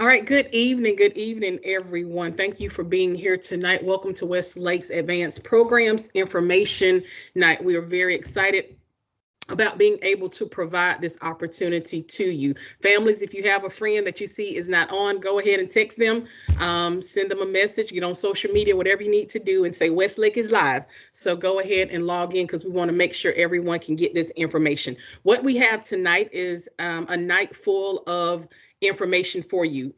All right, good evening, everyone. Thank you for being here tonight. Welcome to Westlake's Advanced Programs Information Night. We are very excited about being able to provide this opportunity to you. Families, if you have a friend that you see is not on, go ahead and text them, send them a message, get on social media, whatever you need to do, and say Westlake is live. So go ahead and log in because we want to make sure everyone can get this information. What we have tonight is a night full of information for you.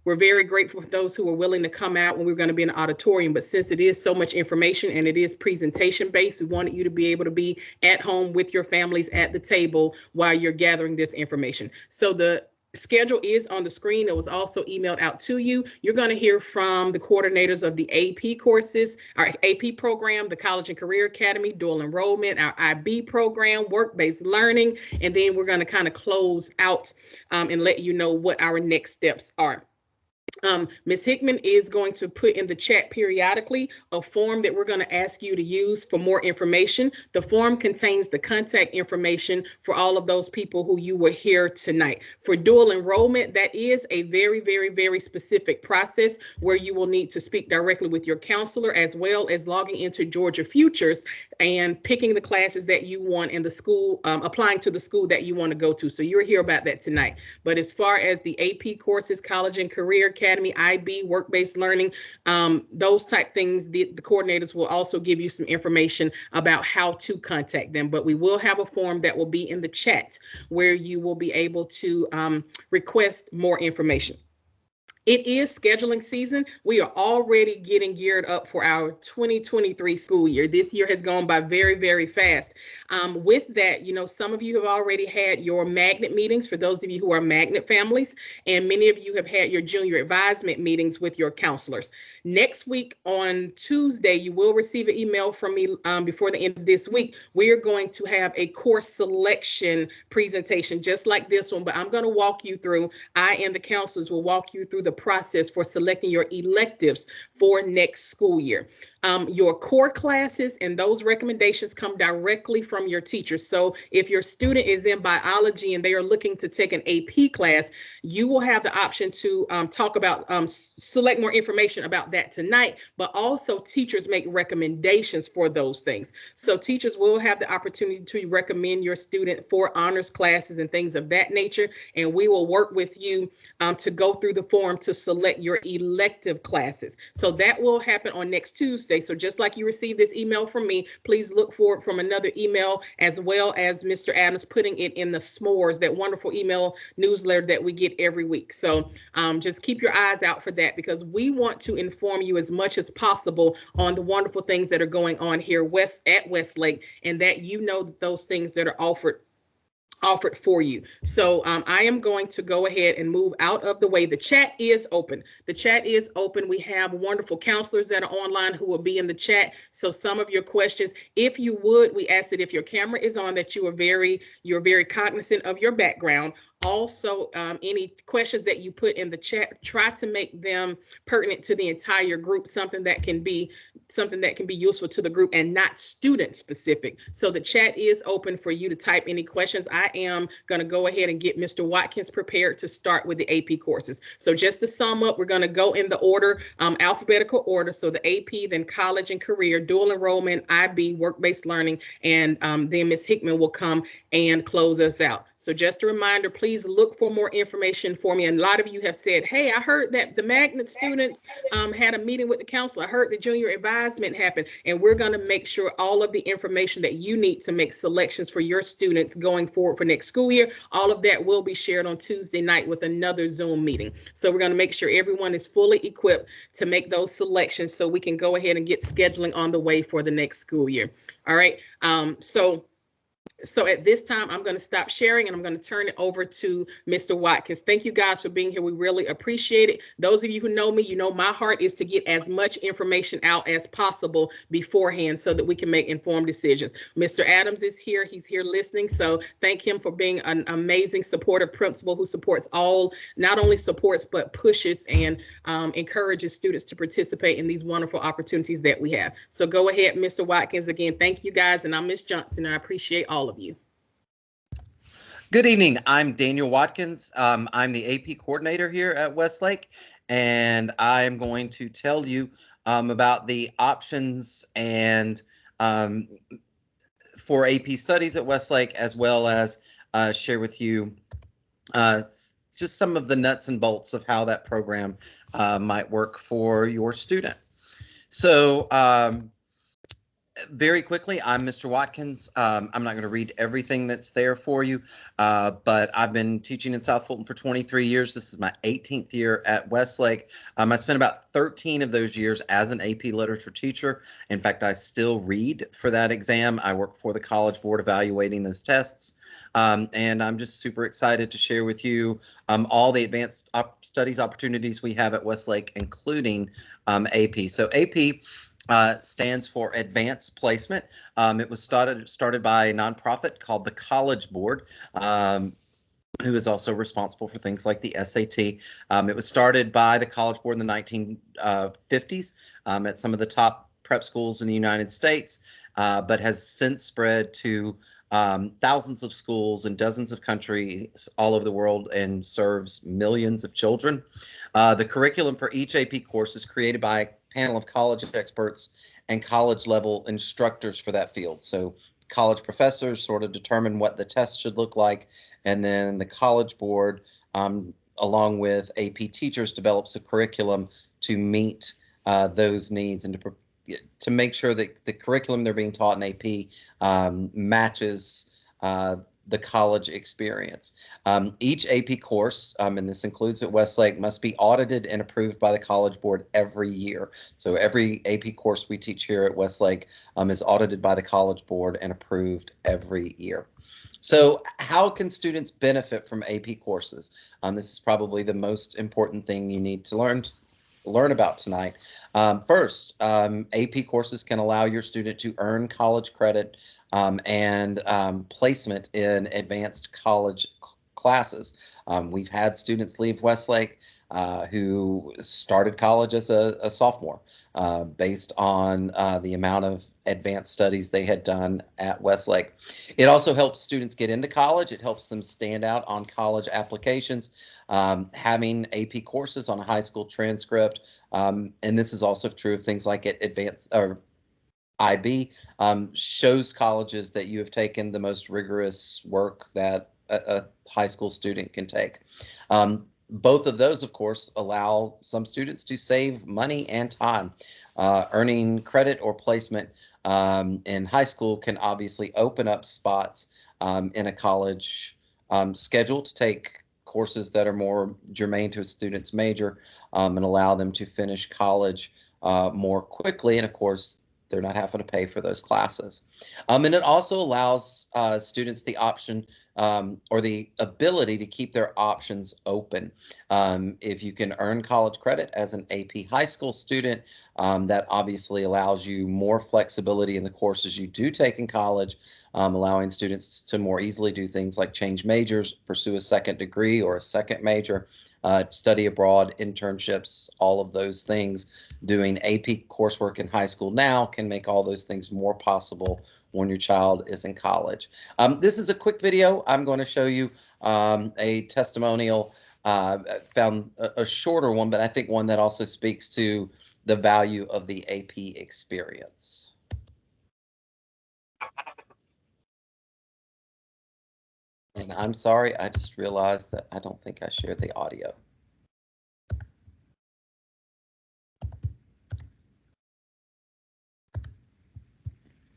We're very grateful for those who are willing to come out when we're going to be in the auditorium. But since it is so much information and it is presentation based, we wanted you to be able to be at home with your families at the table while you're gathering this information. So the schedule is on the screen. It was also emailed out to you. You're going to hear from the coordinators of the AP courses, our AP program, the College and Career Academy, dual enrollment, our IB program, work-based learning, and then we're going to kind of close out and let you know what our next steps are. Ms. Hickman is going to put in the chat periodically a form that we're going to ask you to use for more information. The form contains the contact information for all of those people who you will hear tonight. For dual enrollment, that is a very, very, very specific process where you will need to speak directly with your counselor as well as logging into Georgia Futures and picking the classes that you want in the school, applying to the school that you want to go to. So you'll hear about that tonight. But as far as the AP courses, College and Career Academy, IB, work-based learning, those type things, the coordinators will also give you some information about how to contact them. But we will have a form that will be in the chat where you will be able to request more information. It is scheduling season. We are already getting geared up for our 2023 school year. This year has gone by very, very fast. With that, you know, some of you have already had your magnet meetings for those of you who are magnet families, and many of you have had your junior advisement meetings with your counselors. Next week on Tuesday, you will receive an email from me before the end of this week. We are going to have a course selection presentation just like this one, but I'm going to walk you through, I and the counselors will walk you through the process for selecting your electives for next school year. Your core classes and those recommendations come directly from your teacher. So if your student is in biology and they are looking to take an AP class, you will have the option to talk about, select more information about that tonight, but also teachers make recommendations for those things. So teachers will have the opportunity to recommend your student for honors classes and things of that nature. And we will work with you to go through the form to select your elective classes. So that will happen on next Tuesday. So just like you received this email from me, please look for it from another email, as well as Mr. Adams putting it in the S'mores, that wonderful email newsletter that we get every week. So just keep your eyes out for that, because we want to inform you as much as possible on the wonderful things that are going on here at Westlake, and that you know those things that are offered for you. So I am going to go ahead and move out of the way. The chat is open. The chat is open. We have wonderful counselors that are online who will be in the chat. So some of your questions, if you would, we ask that if your camera is on, that you're very cognizant of your background. Also, any questions that you put in the chat, try to make them pertinent to the entire group, something that can be useful to the group and not student specific. So the chat is open for you to type any questions. I am going to go ahead and get Mr. Watkins prepared to start with the AP courses. So just to sum up, we're going to go in the order, alphabetical order. So the AP, then college and career, dual enrollment, IB, work-based learning, and then Ms. Hickman will come and close us out. So just a reminder, please look for more information for me. And a lot of you have said, hey, I heard that the magnet students had a meeting with the counselor. I heard the junior advisement happened. And we're going to make sure all of the information that you need to make selections for your students going forward for next school year, all of that will be shared on Tuesday night with another Zoom meeting. So we're going to make sure everyone is fully equipped to make those selections so we can go ahead and get scheduling on the way for the next school year. All right. So at this time, I'm going to stop sharing and I'm going to turn it over to Mr. Watkins. Thank you guys for being here. We really appreciate it. Those of you who know me, you know my heart is to get as much information out as possible beforehand so that we can make informed decisions. Mr. Adams is here. He's here listening. So thank him for being an amazing supportive principal who supports not only supports, but pushes and encourages students to participate in these wonderful opportunities that we have. So go ahead, Mr. Watkins. Again, thank you guys. And I'm Ms. Johnson, and I appreciate all of you. Good evening. I'm Daniel Watkins. I'm the AP coordinator here at Westlake, and I'm going to tell you about the options and for AP studies at Westlake, as well as share with you just some of the nuts and bolts of how that program might work for your student. So very quickly, I'm Mr. Watkins. I'm not going to read everything that's there for you, but I've been teaching in South Fulton for 23 years. This is my 18th year at Westlake. I spent about 13 of those years as an AP literature teacher. In fact, I still read for that exam. I work for the College Board evaluating those tests. And I'm just super excited to share with you all the advanced studies opportunities we have at Westlake, including AP. So AP stands for Advanced Placement. It was started by a nonprofit called the College Board, who is also responsible for things like the SAT. It was started by the College Board in the 1950s at some of the top prep schools in the United States, but has since spread to thousands of schools in dozens of countries all over the world and serves millions of children. The curriculum for each AP course is created by a panel of college experts and college level instructors for that field. So college professors sort of determine what the test should look like, and then the College Board, along with AP teachers, develops a curriculum to meet those needs and to make sure that the curriculum they're being taught in AP matches the college experience. Each AP course, and this includes at Westlake, must be audited and approved by the College Board every year. So every AP course we teach here at Westlake is audited by the College Board and approved every year. So how can students benefit from AP courses? This is probably the most important thing you need to learn about tonight. First, AP courses can allow your student to earn college credit and placement in advanced college classes. We've had students leave Westlake who started college as a sophomore based on the amount of advanced studies they had done at Westlake. It also helps students get into college. It helps them stand out on college applications. Having AP courses on a high school transcript, and this is also true of things like advanced or IB, shows colleges that you have taken the most rigorous work that a high school student can take. Both of those, of course, allow some students to save money and time. Earning credit or placement in high school can obviously open up spots in a college schedule to take courses that are more germane to a student's major and allow them to finish college more quickly. And of course, they're not having to pay for those classes. And it also allows students the option or the ability to keep their options open. If you can earn college credit as an AP high school student, that obviously allows you more flexibility in the courses you do take in college, allowing students to more easily do things like change majors, pursue a second degree or a second major, study abroad, internships, all of those things. Doing AP coursework in high school now can make all those things more possible when your child is in college. This is a quick video. I'm going to show you a testimonial. Found a shorter one, but I think one that also speaks to the value of the AP experience. And I'm sorry, I just realized that I don't think I shared the audio.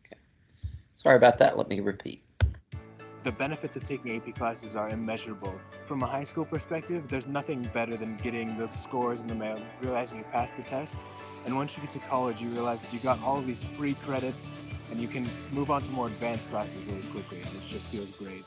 Okay. Sorry about that. Let me repeat. The benefits of taking AP classes are immeasurable. From a high school perspective, there's nothing better than getting the scores in the mail, realizing you passed the test. And once you get to college, you realize that you got all of these free credits and you can move on to more advanced classes really quickly, and it just feels great.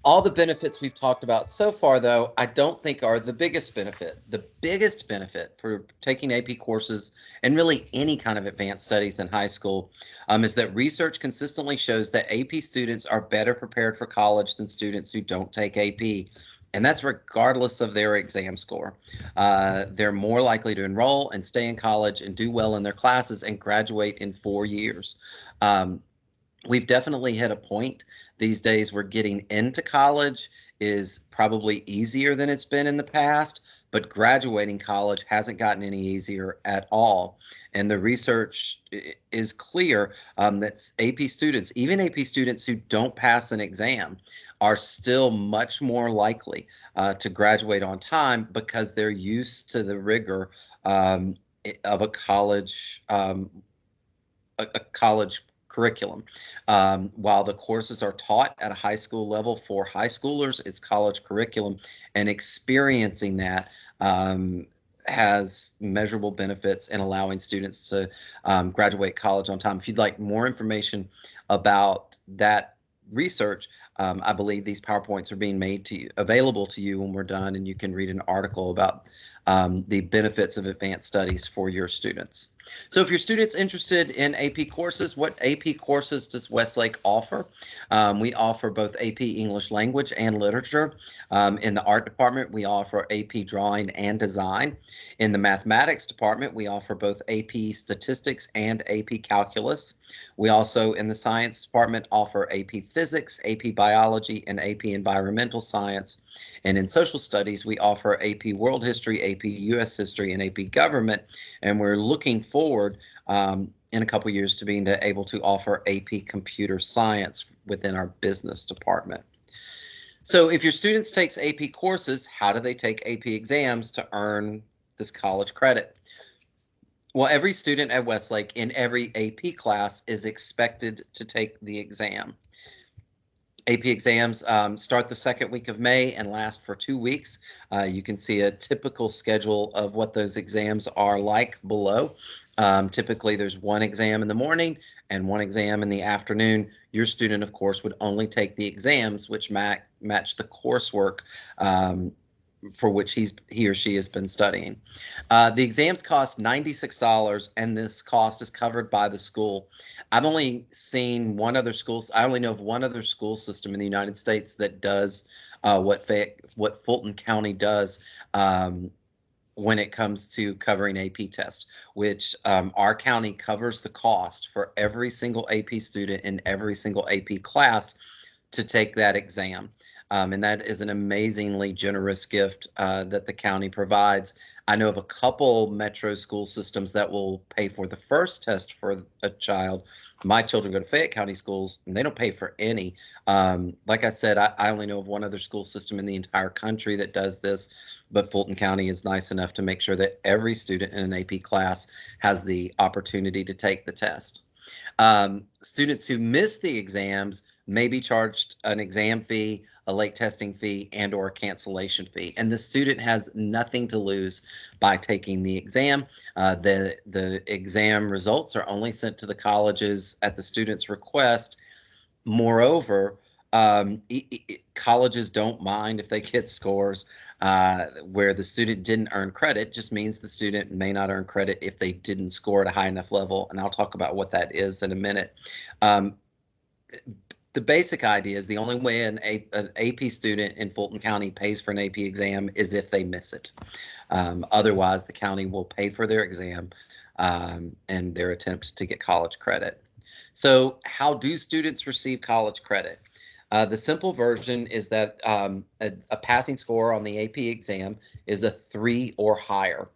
All the benefits we've talked about so far, though, I don't think are the biggest benefit. The biggest benefit for taking AP courses and really any kind of advanced studies in high school is that research consistently shows that AP students are better prepared for college than students who don't take AP. And that's regardless of their exam score. They're more likely to enroll and stay in college and do well in their classes and graduate in 4 years. we've definitely hit a point these days where getting into college is probably easier than it's been in the past, but graduating college hasn't gotten any easier at all. And the research is clear that AP students, even AP students who don't pass an exam, are still much more likely to graduate on time because they're used to the rigor of a college college curriculum. While the courses are taught at a high school level for high schoolers, it's college curriculum, and experiencing that has measurable benefits in allowing students to graduate college on time. If you'd like more information about that research, I believe these PowerPoints are being made to you, available to you when we're done, and you can read an article about the benefits of advanced studies for your students. So if your student's interested in AP courses, what AP courses does Westlake offer? We offer both AP English Language and Literature. In the art department, we offer AP Drawing and Design. In the mathematics department, we offer both AP Statistics and AP Calculus. We also, in the science department, offer AP Physics, AP Biology, and AP Environmental Science. And in social studies, we offer AP World History, AP US History, and AP Government. And we're looking forward in a couple years to being able to offer AP Computer Science within our business department. So if your students takes AP courses, how do they take AP exams to earn this college credit? Well, every student at Westlake in every AP class is expected to take the exam. AP exams start the second week of May and last for 2 weeks. You can see a typical schedule of what those exams are like below. Typically, there's one exam in the morning and one exam in the afternoon. Your student, of course, would only take the exams which match the coursework for which he or she has been studying. The exams cost $96, and this cost is covered by the school. I've only seen one other school. I only know of one other school system in the United States that does what Fulton County does when it comes to covering AP tests, which our county covers the cost for every single AP student in every single AP class to take that exam. And that is an amazingly generous gift that the county provides. I know of a couple metro school systems that will pay for the first test for a child. My children go to Fayette County schools, and they don't pay for any. Like I said, I only know of one other school system in the entire country that does this, but Fulton County is nice enough to make sure that every student in an AP class has the opportunity to take the test. Students who miss the exams may be charged an exam fee, a late testing fee, and or a cancellation fee. And the student has nothing to lose by taking the exam. The exam results are only sent to the colleges at the student's request. Moreover, colleges don't mind if they get scores where the student didn't earn credit. Just means the student may not earn credit if they didn't score at a high enough level, and I'll talk about what that is in a minute. The basic idea is the only way an AP student in Fulton County pays for an AP exam is if they miss it. Otherwise, the county will pay for their exam and their attempt to get college credit. So how do students receive college credit? The simple version is that a passing score on the AP exam is a 3 or higher.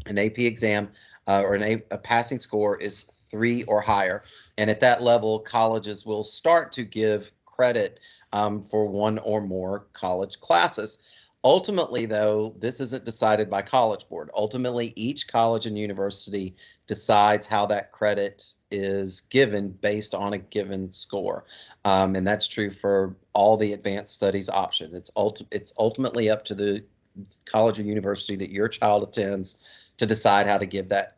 An AP exam or a passing score is 3 or higher. And at that level, colleges will start to give credit for one or more college classes. Ultimately, though, this isn't decided by College Board. Ultimately, each college and university decides how that credit is given based on a given score. And that's true for all the advanced studies option. It's ultimately up to the college or university that your child attends to decide how to give that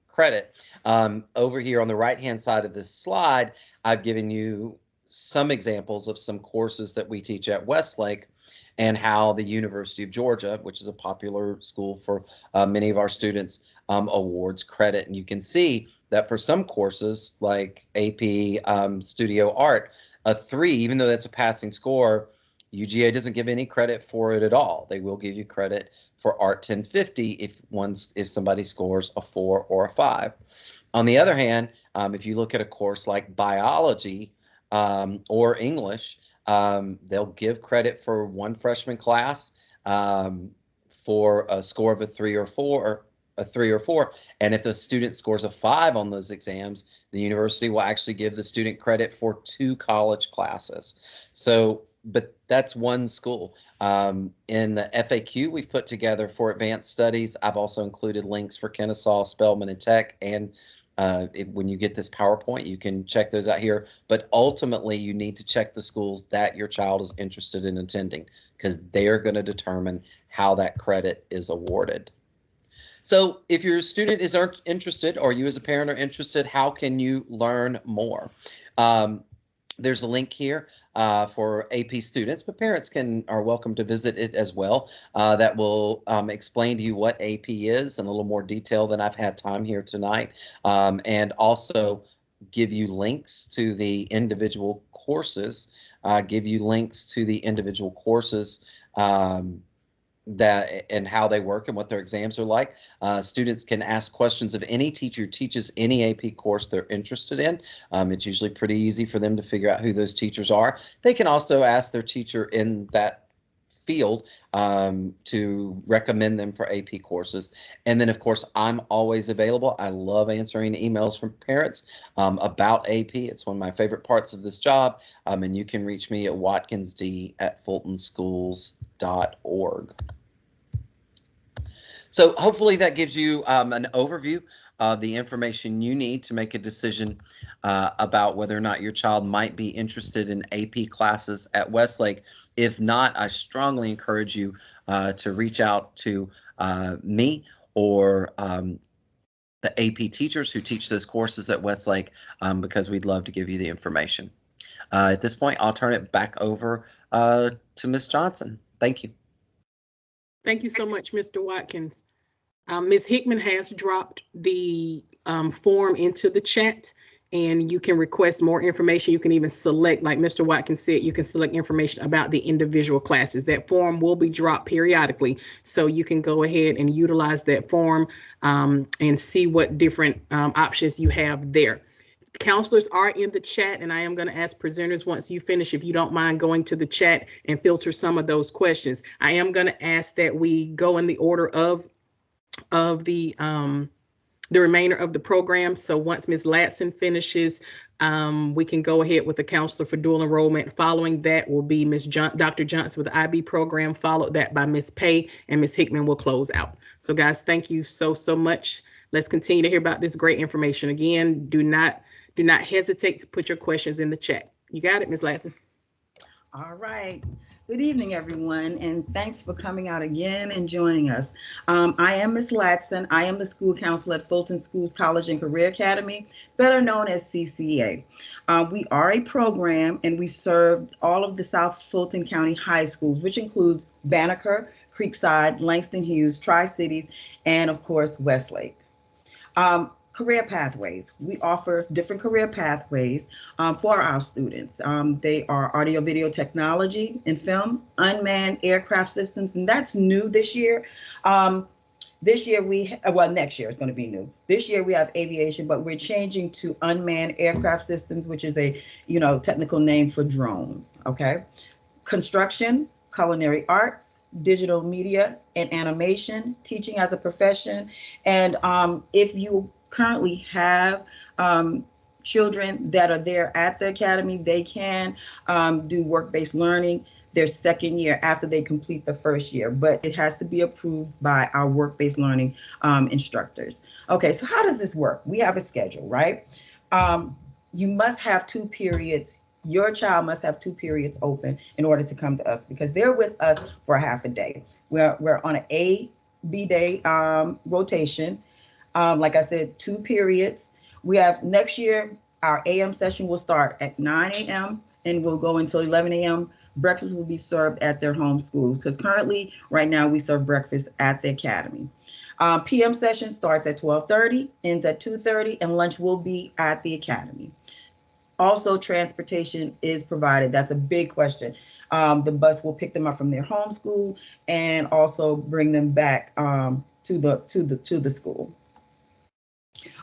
credit. Over here on the right-hand side of this slide, I've given you some examples of some courses that we teach at Westlake and how the University of Georgia, which is a popular school for many of our students, awards credit. And you can see that for some courses like AP Studio Art, a 3, even though that's a passing score, UGA doesn't give any credit for it at all. They will give you credit for Art 1050 if somebody scores a 4 or a 5. On the other hand, if you look at a course like biology, or English, they'll give credit for one freshman class for a score of a 3 or 4. A 3 or 4, and if the student scores a 5 on those exams, the university will actually give the student credit for 2 college classes. So, but that's one school. In the FAQ we've put together for advanced studies, I've also included links for Kennesaw, Spelman, and Tech. And when you get this PowerPoint, you can check those out here. But ultimately, you need to check the schools that your child is interested in attending, because they're going to determine how that credit is awarded. So if your student is interested, or you as a parent are interested, how can you learn more? There's a link here for AP students, but parents are welcome to visit it as well. That will explain to you what AP is in a little more detail than I've had time here tonight, and also give you links to the individual courses, that and how they work and what their exams are like. Students can ask questions of any teacher who teaches any AP course they're interested in. It's usually pretty easy for them to figure out who those teachers are. They can also ask their teacher in that field to recommend them for AP courses. And then, of course, I'm always available. I love answering emails from parents about AP. It's one of my favorite parts of this job. And you can reach me at watkinsd@fultonschools.org. So hopefully that gives you an overview of the information you need to make a decision about whether or not your child might be interested in AP classes at Westlake. If not, I strongly encourage you to reach out to me or the AP teachers who teach those courses at Westlake, because we'd love to give you the information. At this point, I'll turn it back over to Ms. Johnson. Thank you. Thank you so much, Mr. Watkins. Ms. Hickman has dropped the form into the chat, and you can request more information. You can even select, like Mr. Watkins said, you can select information about the individual classes. That form will be dropped periodically, so you can go ahead and utilize that form and see what different options you have there. Counselors are in the chat, and I am going to ask presenters, once you finish, if you don't mind going to the chat and filter some of those questions. I am going to ask that we go in the order of the remainder of the program. So once Ms. Latson finishes, we can go ahead with the counselor for dual enrollment. Following that will be Dr. Johnson with the IB program, followed that by Ms. Pay, and Ms. Hickman will close out. So guys, thank you so much. Let's continue to hear about this great information. Again, do not hesitate to put your questions in the chat. You got it, Ms. Latson? All right. Good evening, everyone, and thanks for coming out again and joining us. I am Ms. Latson. I am the school counselor at Fulton Schools College and Career Academy, better known as CCA. We are a program, and we serve all of the South Fulton County high schools, which includes Banneker, Creekside, Langston Hughes, Tri-Cities, and of course, Westlake. Career pathways. We offer different career pathways for our students. They are audio video technology and film, unmanned aircraft systems, and that's new this year. This year next year is going to be new. This year we have aviation, but we're changing to unmanned aircraft systems, which is a technical name for drones. Okay, construction, culinary arts, digital media and animation, teaching as a profession, and if you currently have children that are there at the academy, they can do work-based learning their second year after they complete the first year, but it has to be approved by our work-based learning instructors. Okay, so how does this work? We have a schedule, right? You must have 2 periods. Your child must have 2 periods open in order to come to us, because they're with us for a half a day. We're on an A-B day rotation. Like I said, 2 periods. We have next year, our AM session will start at 9 a.m. and will go until 11 a.m. Breakfast will be served at their home schools, because currently, right now, we serve breakfast at the academy. PM session starts at 12:30, ends at 2:30, and lunch will be at the academy. Also, transportation is provided. That's a big question. The bus will pick them up from their home school and also bring them back to the school.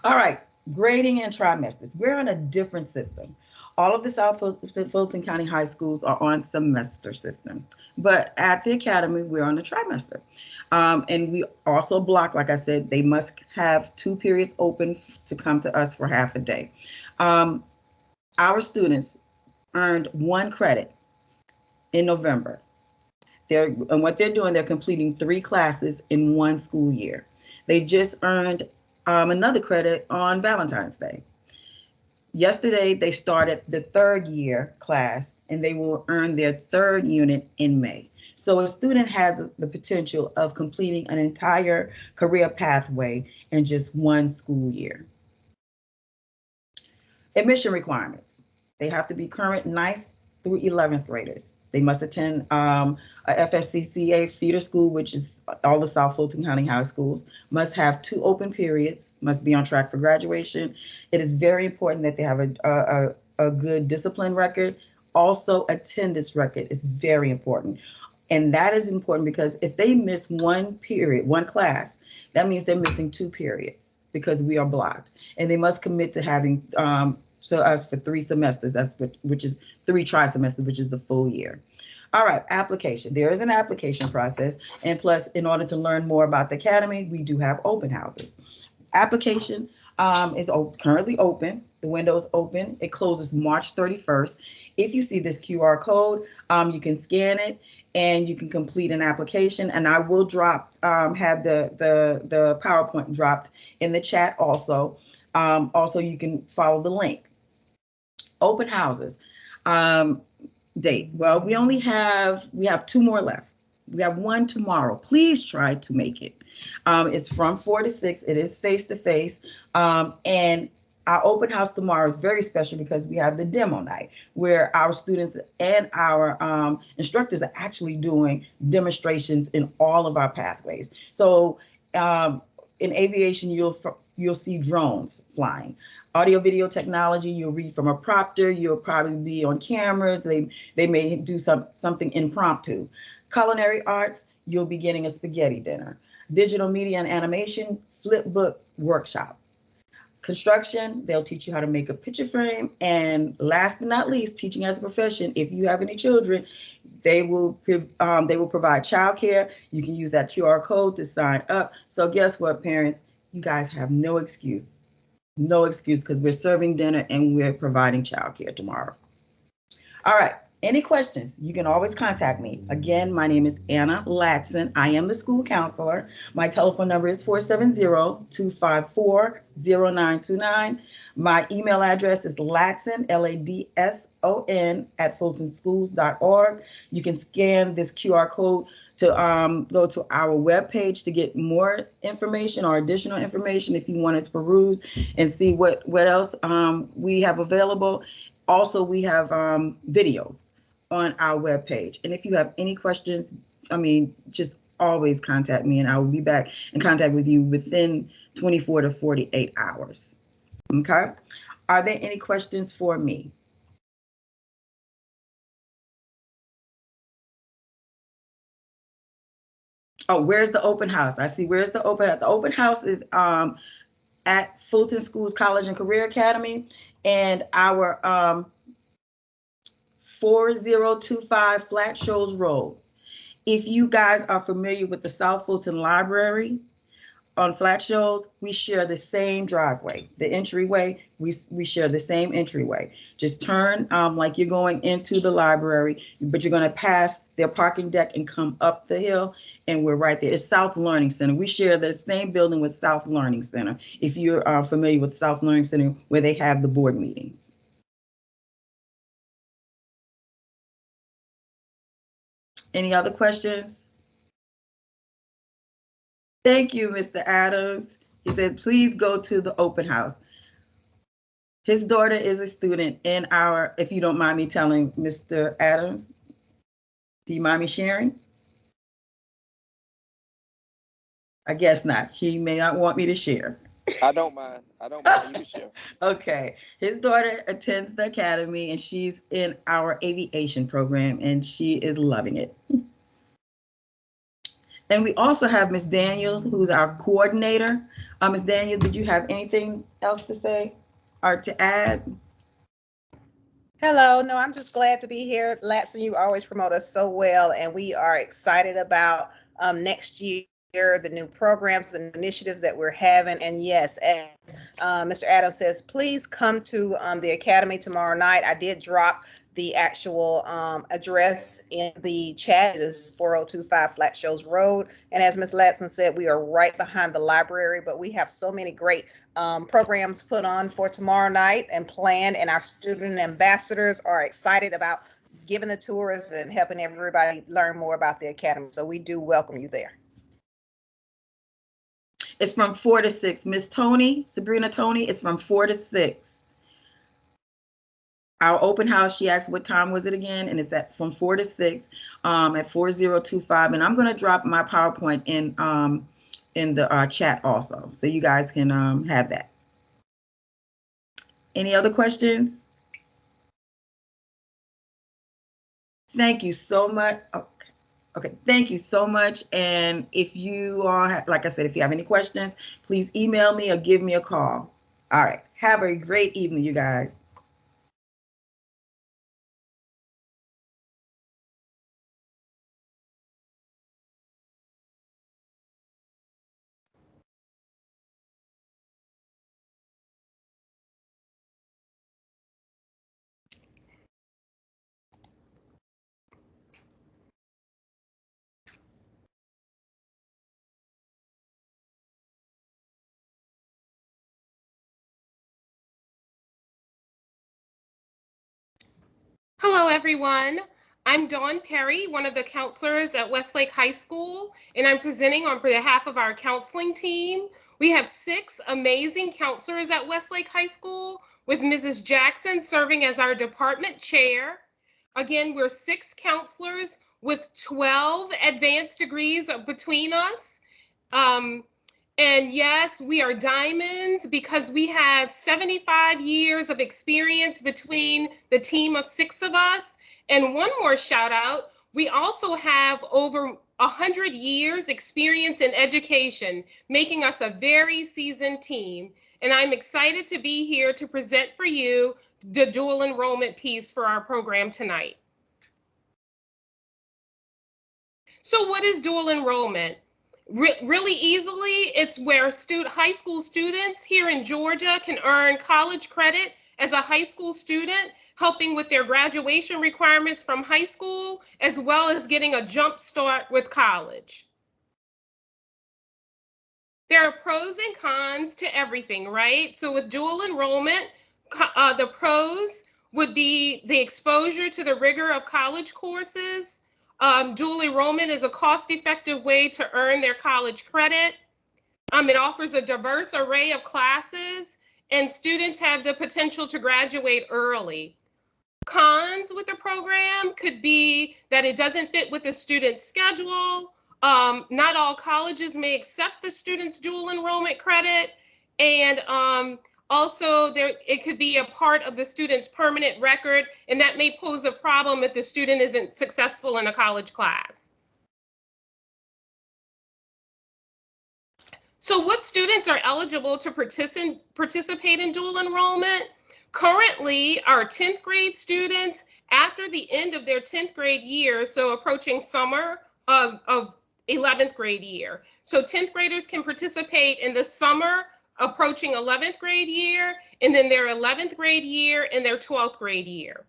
All right, grading and trimesters. We're on a different system. All of the South Fulton County high schools are on semester system, but at the academy, we're on a trimester. And we also block, like I said, they must have 2 periods open to come to us for half a day. Our students earned 1 credit in November. And what they're doing, they're completing 3 classes in 1 school year. They just earned another credit on Valentine's Day. Yesterday, they started the 3rd year class, and they will earn their 3rd unit in May. So a student has the potential of completing an entire career pathway in just 1 school year. Admission requirements. They have to be current 9th through 11th graders. They must attend a FSCCA feeder school, which is all the South Fulton County high schools, must have 2 open periods, must be on track for graduation. It is very important that they have a good discipline record. Also, attendance record is very important. And that is important because if they miss 1 period, 1 class, that means they're missing 2 periods because we are blocked. And they must commit to having to us for 3 semesters, which is 3 tri-semesters, which is the full year. All right, application. There is an application process. And plus, in order to learn more about the academy, we do have open houses. Application is currently open. The window is open. It closes March 31st. If you see this QR code, you can scan it and you can complete an application. And I will have the PowerPoint dropped in the chat also. Also, you can follow the link. Open houses. Date. Well, we have 2 more left. We have 1 tomorrow. Please try to make it. It's from 4 to 6. It is face-to-face. And our open house tomorrow is very special because we have the demo night where our students and our instructors are actually doing demonstrations in all of our pathways. So in aviation, you'll see drones flying. Audio video technology, you'll read from a prompter. You'll probably be on cameras. They may do something impromptu. Culinary arts, you'll be getting a spaghetti dinner. Digital media and animation, flip book workshop. Construction, they'll teach you how to make a picture frame. And last but not least, teaching as a profession, if you have any children, they will provide childcare. You can use that QR code to sign up. So guess what, parents? You guys have no excuse. No excuse because we're serving dinner and we're providing childcare tomorrow. All right. Any questions? You can always contact me. Again, my name is Anna Latson. I am the school counselor. My telephone number is 470-254-0929. My email address is Latson, LADSON, @fultonschools.org. You can scan this QR code to go to our webpage to get more information or additional information if you wanted to peruse and see what else we have available. Also, we have videos on our webpage. And if you have any questions, just always contact me and I will be back in contact with you within 24 to 48 hours. Okay? Are there any questions for me? Oh, where's the open house? I see. Where's the open house? The open house is at Fulton Schools College and Career Academy, and our 4025 Flat Shoals Road. If you guys are familiar with the South Fulton Library on Flat Shoals, we share the same driveway. The entryway, we share the same entryway. Just turn like you're going into the library, but you're going to pass their parking deck and come up the hill, and we're right there. It's South Learning Center. We share the same building with South Learning Center, if you're familiar with South Learning Center, where they have the board meetings. Any other questions? Thank you, Mr. Adams. He said, please go to the open house. His daughter is a student in our, if you don't mind me telling Mr. Adams, do you mind me sharing? I guess not. He may not want me to share. I don't mind. You can share. Okay. His daughter attends the academy and she's in our aviation program and she is loving it. And we also have Ms. Daniels, who's our coordinator. Ms. Daniels, did you have anything else to say or to add? Hello, no, I'm just glad to be here. Latson, you always promote us so well, and we are excited about next year, the new programs, the new initiatives that we're having. And yes, as Mr. Adams says, please come to the Academy tomorrow night. I did drop the actual address in the chat. It is 4025 Flat Shoals Road. And as Ms. Latson said, we are right behind the library, but we have so many great programs put on for tomorrow night and planned, and our student ambassadors are excited about giving the tours and helping everybody learn more about the Academy. So we do welcome you there. It's from 4 to 6. Miss Tony, Sabrina Tony, it's from 4 to 6. Our open house, she asked what time was it again, and it's from 4 to 6 at 4025. And I'm going to drop my PowerPoint in the chat also, so you guys can have that. Any other questions? Thank you so much. Okay, thank you so much. And if you are, like I said, if you have any questions, please email me or give me a call. All right, have a great evening, you guys. Hello, everyone. I'm Dawn Perry, one of the counselors at Westlake High School, and I'm presenting on behalf of our counseling team. We have 6 amazing counselors at Westlake High School, with Mrs. Jackson serving as our department chair. Again, we're 6 counselors with 12 advanced degrees between us. And yes, we are diamonds because we have 75 years of experience between the team of 6 of us. And one more shout out, we also have over 100 years experience in education, making us a very seasoned team. And I'm excited to be here to present for you the dual enrollment piece for our program tonight. So what is dual enrollment? Really easily, it's where high school students here in Georgia can earn college credit as a high school student, helping with their graduation requirements from high school, as well as getting a jump start with college. There are pros and cons to everything, right? So with dual enrollment, the pros would be the exposure to the rigor of college courses. Dual enrollment is a cost-effective way to earn their college credit. It offers a diverse array of classes, and students have the potential to graduate early. Cons with the program could be that it doesn't fit with the student's schedule. Not all colleges may accept the student's dual enrollment credit, and also, it could be a part of the student's permanent record, and that may pose a problem if the student isn't successful in a college class. So what students are eligible to participate in dual enrollment? Currently, our 10th grade students, after the end of their 10th grade year, so approaching summer of 11th grade year. So 10th graders can participate in the summer approaching 11th grade year, and then their 11th grade year and their 12th grade year.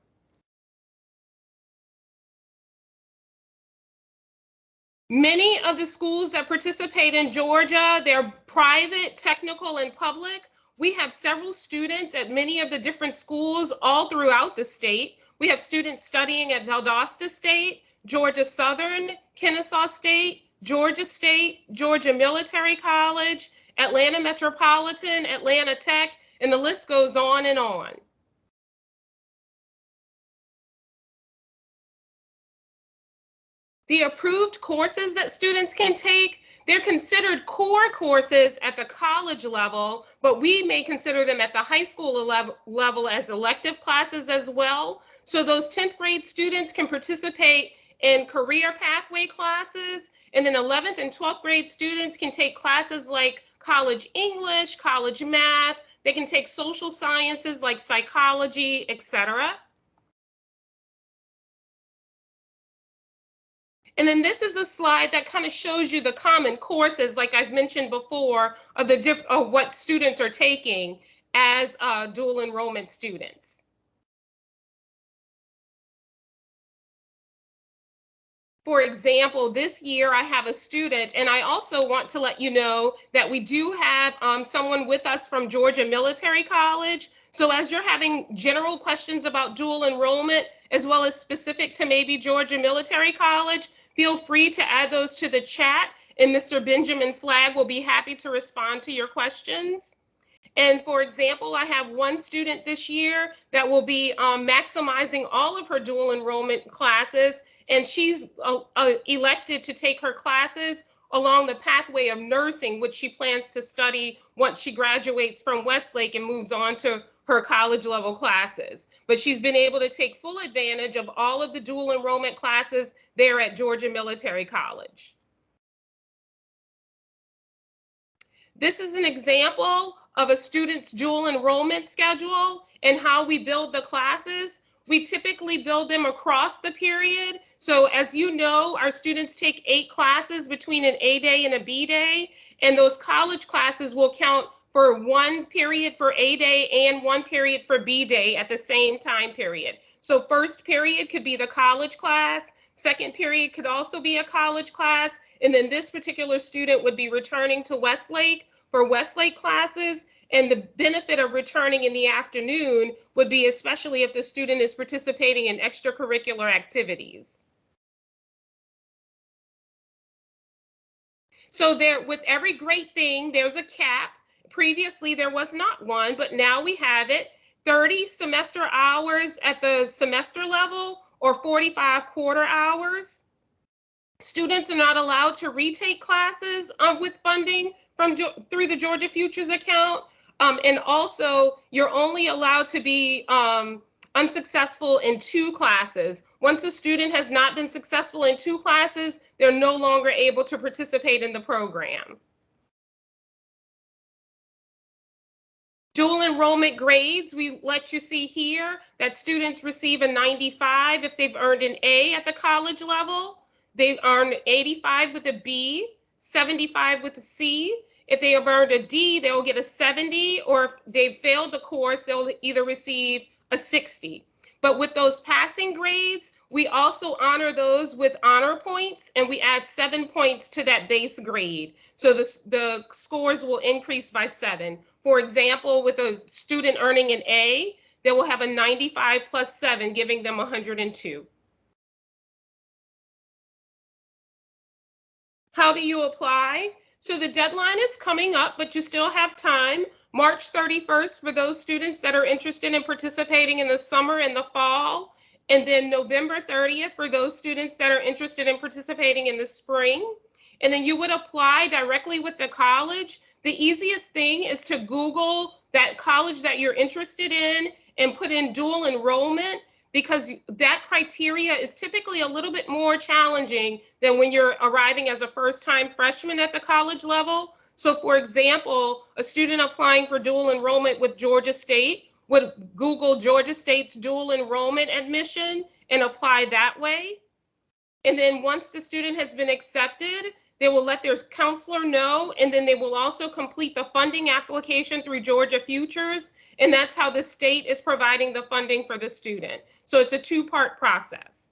Many of the schools that participate in Georgia, they're private, technical, and public. We have several students at many of the different schools all throughout the state. We have students studying at Valdosta State, Georgia Southern, Kennesaw State, Georgia State, Georgia Military College, Atlanta Metropolitan, Atlanta Tech, and the list goes on and on. The approved courses that students can take, they're considered core courses at the college level, but we may consider them at the high school level as elective classes as well. So those 10th grade students can participate in career pathway classes, and then 11th and 12th grade students can take classes like college English, college math, they can take social sciences like psychology, etc. And then this is a slide that kind of shows you the common courses, like I've mentioned before, of of what students are taking as dual enrollment students. For example, this year I have a student, and I also want to let you know that we do have someone with us from Georgia Military College. So as you're having general questions about dual enrollment, as well as specific to maybe Georgia Military College, feel free to add those to the chat, and Mr. Benjamin Flagg will be happy to respond to your questions. And for example, I have one student this year that will be maximizing all of her dual enrollment classes, and she's elected to take her classes along the pathway of nursing, which she plans to study once she graduates from Westlake and moves on to her college level classes. But she's been able to take full advantage of all of the dual enrollment classes there at Georgia Military College. This is an example of a student's dual enrollment schedule and how we build the classes. We typically build them across the period. So as you know, our students take 8 classes between an A day and a B day, and those college classes will count for 1 period for A day and 1 period for B day at the same time period. So first period could be the college class, second period could also be a college class, and then this particular student would be returning to Westlake for Westlake classes. And the benefit of returning in the afternoon would be especially if the student is participating in extracurricular activities. So there, with every great thing, there's a cap. Previously, there was not one, but now we have it. 30 semester hours at the semester level or 45 quarter hours. Students are not allowed to retake classes with funding through the Georgia Futures account. And also, you're only allowed to be unsuccessful in 2 classes. Once a student has not been successful in 2 classes, they're no longer able to participate in the program. Dual enrollment grades, we let you see here that students receive a 95 if they've earned an A at the college level. They earn 85 with a B, 75 with a C. If they have earned a D, they'll get a 70, or if they've failed the course, they'll either receive a 60. But with those passing grades, we also honor those with honor points, and we add 7 points to that base grade. So the scores will increase by 7. For example, with a student earning an A, they will have a 95 plus 7, giving them 102. How do you apply? So the deadline is coming up, but you still have time. March 31st for those students that are interested in participating in the summer and the fall. And then November 30th for those students that are interested in participating in the spring. And then you would apply directly with the college. The easiest thing is to Google that college that you're interested in and put in dual enrollment, because that criteria is typically a little bit more challenging than when you're arriving as a first-time freshman at the college level. So for example, a student applying for dual enrollment with Georgia State would Google Georgia State's dual enrollment admission and apply that way. And then once the student has been accepted, they will let their counselor know, and then they will also complete the funding application through Georgia Futures, and that's how the state is providing the funding for the student. So it's a 2-part process.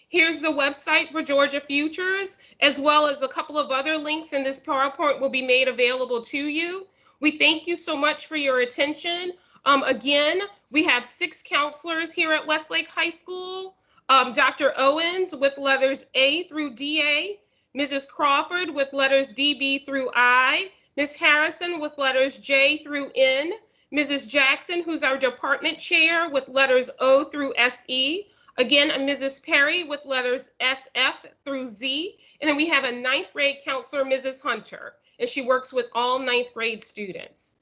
Here's the website for Georgia Futures, as well as a couple of other links in this PowerPoint will be made available to you. We thank you so much for your attention. Again, we have 6 counselors here at Westlake High School. Dr. Owens with letters A through DA, Mrs. Crawford with letters DB through I, Ms. Harrison with letters J through N, Mrs. Jackson, who's our department chair, with letters O through SE. Again, Mrs. Perry with letters SF through Z. And then we have a 9th grade counselor, Mrs. Hunter, and she works with all 9th grade students.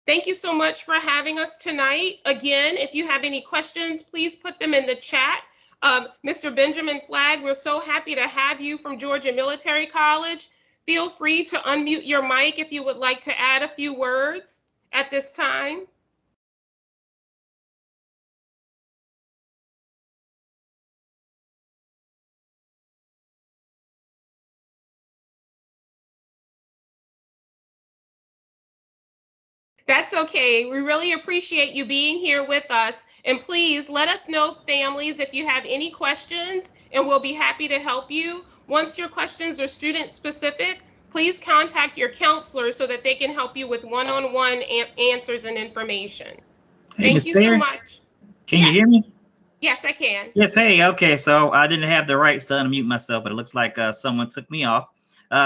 Thank you so much for having us tonight. Again, if you have any questions, please put them in the chat. Mr. Benjamin Flagg, we're so happy to have you from Georgia Military College. Feel free to unmute your mic if you would like to add a few words at this time. That's okay. We really appreciate you being here with us. And please let us know, families, if you have any questions, and we'll be happy to help you. Once your questions are student specific, please contact your counselor so that they can help you with one-on-one answers and information. Hey, Thank Ms. you so Perry, much. can Yes. you hear me? Yes, I can. Yes, hey, okay, so I didn't have the rights to unmute myself, but it looks like someone took me off.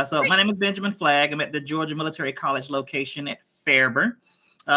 So my name is Benjamin Flagg. I'm at the Georgia Military College location at Fairburn.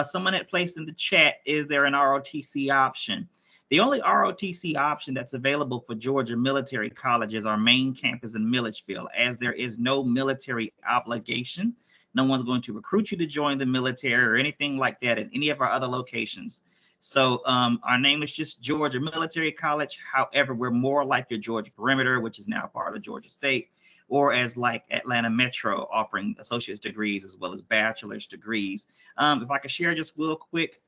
Someone had placed in the chat, is there an ROTC option? The only ROTC option that's available for Georgia Military College is our main campus in Milledgeville, as there is no military obligation. No one's going to recruit you to join the military or anything like that at any of our other locations. So our name is just Georgia Military College. However, we're more like your Georgia Perimeter, which is now part of Georgia State, or as like Atlanta Metro, offering associate's degrees as well as bachelor's degrees. If I could share just real quick,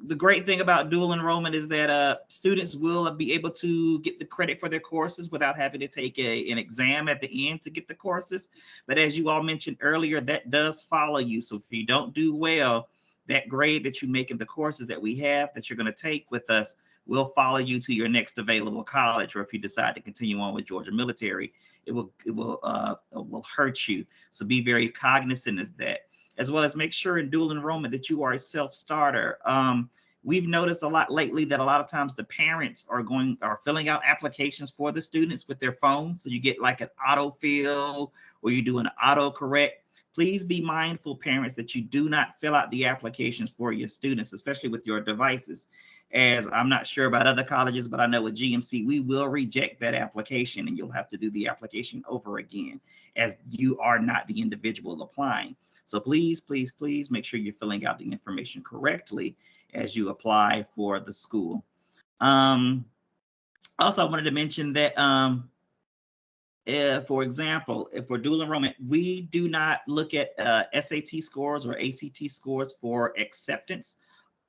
the great thing about dual enrollment is that students will be able to get the credit for their courses without having to take an exam at the end to get the courses. But as you all mentioned earlier, that does follow you. So if you don't do well, that grade that you make in the courses that we have that you're going to take with us will follow you to your next available college. Or if you decide to continue on with Georgia Military, it will hurt you. So be very cognizant of that, as well as make sure in dual enrollment that you are a self-starter. We've noticed a lot lately that a lot of times the parents are filling out applications for the students with their phones. So you get like an autofill or you do an autocorrect. Please be mindful, parents, that you do not fill out the applications for your students, especially with your devices. As I'm not sure about other colleges, but I know with GMC, we will reject that application and you'll have to do the application over again, as you are not the individual applying. So please, please, please make sure you're filling out the information correctly as you apply for the school. Also, I wanted to mention that for example, if we're dual enrollment, we do not look at SAT scores or ACT scores for acceptance,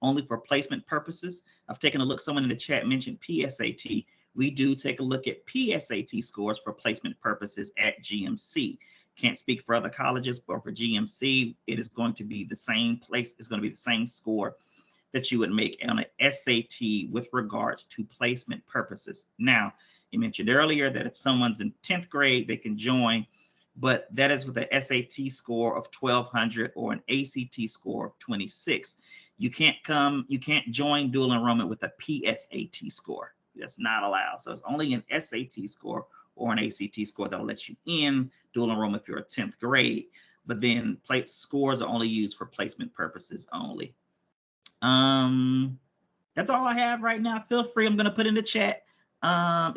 only for placement purposes. I've taken a look, someone in the chat mentioned PSAT. We do take a look at PSAT scores for placement purposes at GMC. Can't speak for other colleges, but for GMC, it is going to be the same place. It's going to be the same score that you would make on an SAT with regards to placement purposes. Now, you mentioned earlier that if someone's in 10th grade, they can join, but that is with an SAT score of 1200 or an ACT score of 26. You can't join dual enrollment with a PSAT score. That's not allowed. So it's only an SAT score or an ACT score that'll let you in dual enrollment if you're a 10th grade, but then scores are only used for placement purposes only. That's all I have right now. Feel free, I'm gonna put in the chat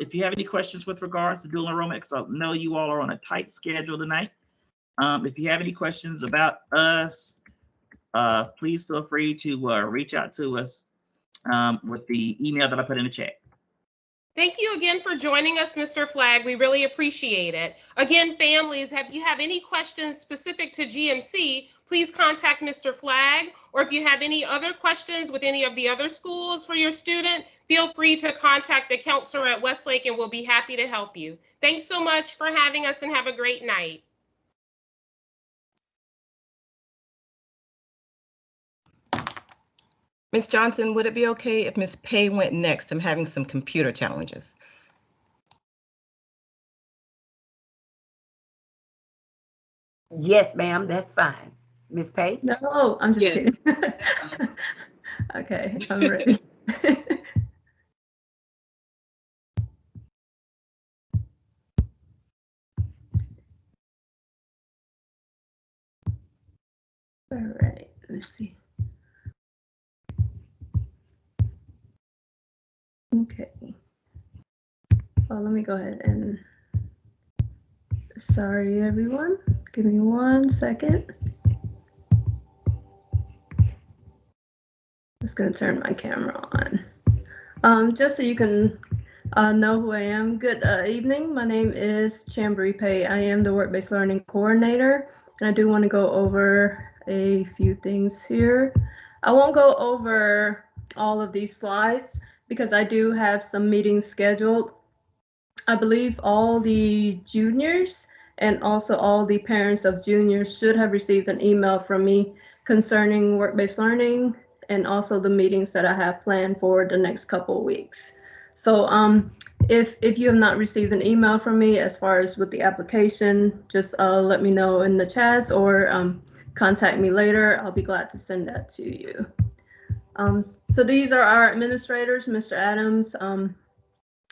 if you have any questions with regards to dual enrollment, because I know you all are on a tight schedule tonight. If you have any questions about us, please feel free to reach out to us with the email that I put in the chat. Thank you again for joining us, Mr. Flagg. We really appreciate it. Again, families, if you have any questions specific to GMC, please contact Mr. Flagg. Or if you have any other questions with any of the other schools for your student, feel free to contact the counselor at Westlake and we'll be happy to help you. Thanks so much for having us and have a great night. Ms. Johnson, would it be okay if Ms. Pay went next? I'm having some computer challenges. Yes, ma'am, that's fine. Ms. Pay? No, I'm just Yes. kidding. Okay, I'm ready. All right, let's see. Okay. Well, let me go ahead and, sorry everyone, give me 1 second. Just gonna turn my camera on. Just so you can know who I am. Good evening, my name is Chambry Pay. I am the Work-Based Learning Coordinator, and I do want to go over a few things here. I won't go over all of these slides because I do have some meetings scheduled. I believe all the juniors and also all the parents of juniors should have received an email from me concerning work-based learning and also the meetings that I have planned for the next couple of weeks. So if you have not received an email from me as far as with the application, just let me know in the chats or contact me later. I'll be glad to send that to you. So these are our administrators, Mr. Adams,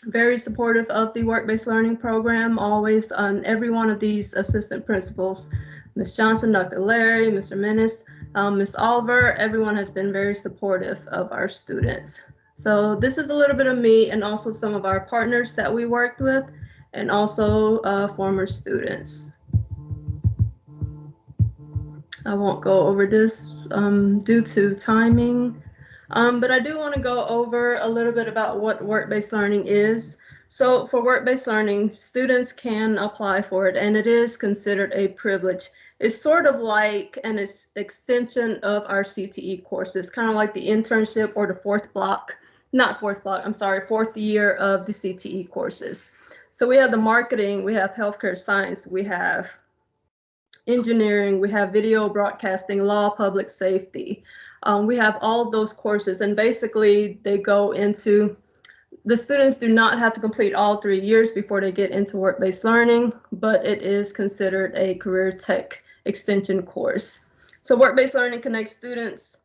very supportive of the work-based learning program, always on every one of these assistant principals, Ms. Johnson, Dr. Larry, Mr. Menace, Ms. Oliver, everyone has been very supportive of our students. So this is a little bit of me and also some of our partners that we worked with and also former students. I won't go over this due to timing. But I do want to go over a little bit about what work-based learning is. So for work-based learning, students can apply for it, and it is considered a privilege. It's sort of like an extension of our CTE courses, kind of like the internship or the fourth year of the CTE courses. So we have the marketing, we have healthcare science, we have engineering, we have video broadcasting, law, public safety. We have all of those courses, and basically they go into, the students do not have to complete all 3 years before they get into work-based learning, but it is considered a career tech extension course. So work-based learning connects students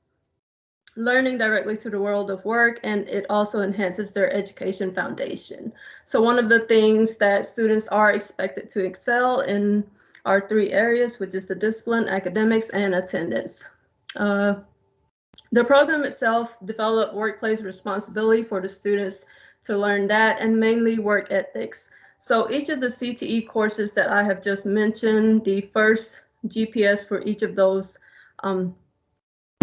learning directly to the world of work, and it also enhances their education foundation. So one of the things that students are expected to excel in are 3 areas, which is the discipline, academics, and attendance. The program itself developed workplace responsibility for the students to learn that, and mainly work ethics. So each of the CTE courses that I have just mentioned, the first GPS for each of those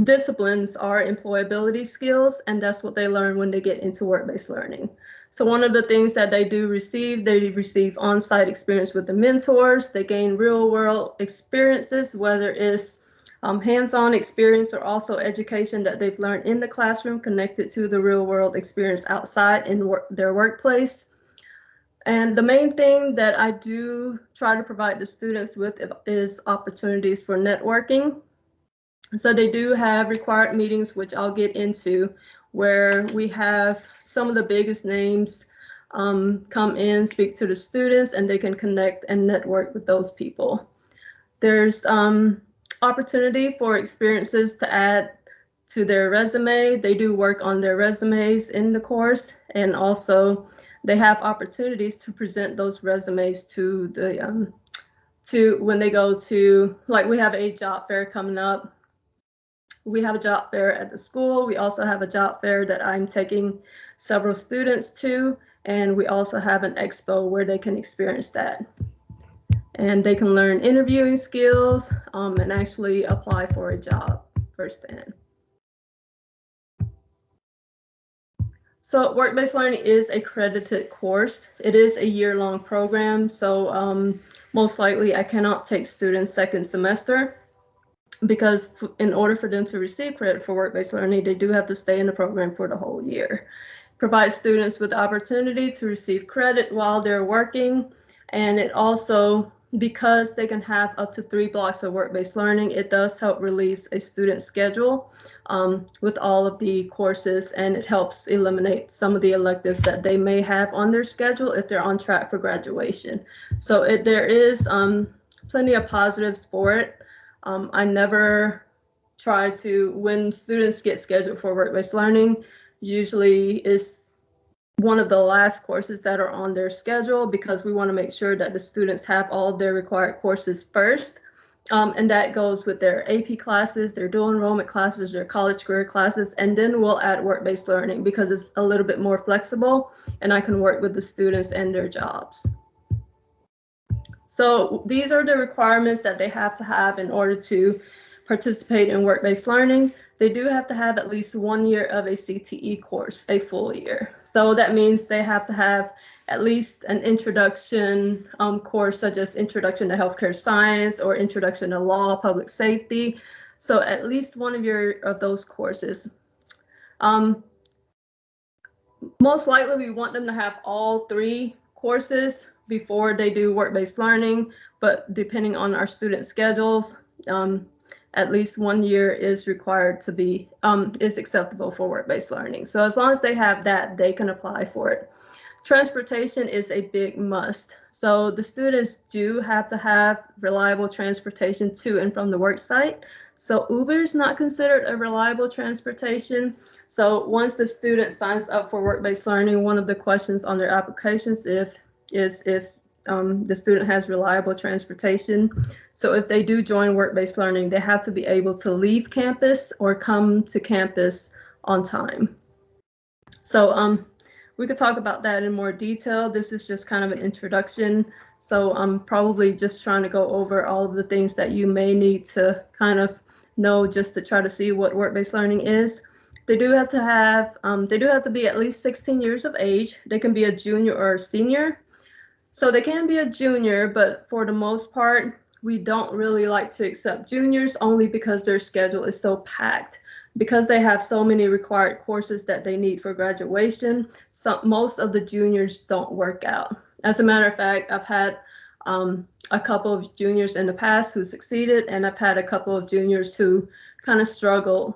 disciplines are employability skills, and that's what they learn when they get into work-based learning. So one of the things that they receive on-site experience with the mentors. They gain real-world experiences, whether it's hands-on experience or also education that they've learned in the classroom connected to the real-world experience outside in their workplace. And the main thing that I do try to provide the students with is opportunities for networking. So they do have required meetings, which I'll get into, where we have some of the biggest names come in, speak to the students, and they can connect and network with those people. There's opportunity for experiences to add to their resume. They do work on their resumes in the course, and also they have opportunities to present those resumes to the when they go to, like, we have a job fair coming up. We have a job fair at the school. We also have a job fair that I'm taking several students to, and we also have an expo where they can experience that. And they can learn interviewing skills and actually apply for a job firsthand. So work-based learning is a accredited course. It is a year-long program, so most likely I cannot take students second semester, because in order for them to receive credit for work-based learning, they do have to stay in the program for the whole year. Provide students with the opportunity to receive credit while they're working, and it also, because they can have up to 3 blocks of work-based learning, it does help relieve a student's schedule with all of the courses, and it helps eliminate some of the electives that they may have on their schedule if they're on track for graduation. So there is plenty of positives for it. I never try to, when students get scheduled for work-based learning, usually it's one of the last courses that are on their schedule, because we want to make sure that the students have all of their required courses first. And that goes with their AP classes, their dual enrollment classes, their college career classes, and then we'll add work-based learning because it's a little bit more flexible and I can work with the students and their jobs. So these are the requirements that they have to have in order to participate in work-based learning. They do have to have at least 1 year of a CTE course, a full year. So that means they have to have at least an introduction course, such as Introduction to Healthcare Science or Introduction to Law, Public Safety. So at least one of those courses. Most likely we want them to have all 3 courses before they do work-based learning, but depending on our student schedules, at least 1 year is required to be, is acceptable for work-based learning. So as long as they have that, they can apply for it. Transportation is a big must. So the students do have to have reliable transportation to and from the work site. So Uber is not considered a reliable transportation. So once the student signs up for work-based learning, one of the questions on their applications is if the student has reliable transportation. So if they do join work-based learning, they have to be able to leave campus or come to campus on time. So we could talk about that in more detail. This is just kind of an introduction. So I'm probably just trying to go over all of the things that you may need to kind of know just to try to see what work-based learning is. They do have to be at least 16 years of age. They can be a junior or a senior. So they can be a junior, but for the most part, we don't really like to accept juniors only because their schedule is so packed. Because they have so many required courses that they need for graduation, most of the juniors don't work out. As a matter of fact, I've had a couple of juniors in the past who succeeded, and I've had a couple of juniors who kind of struggled.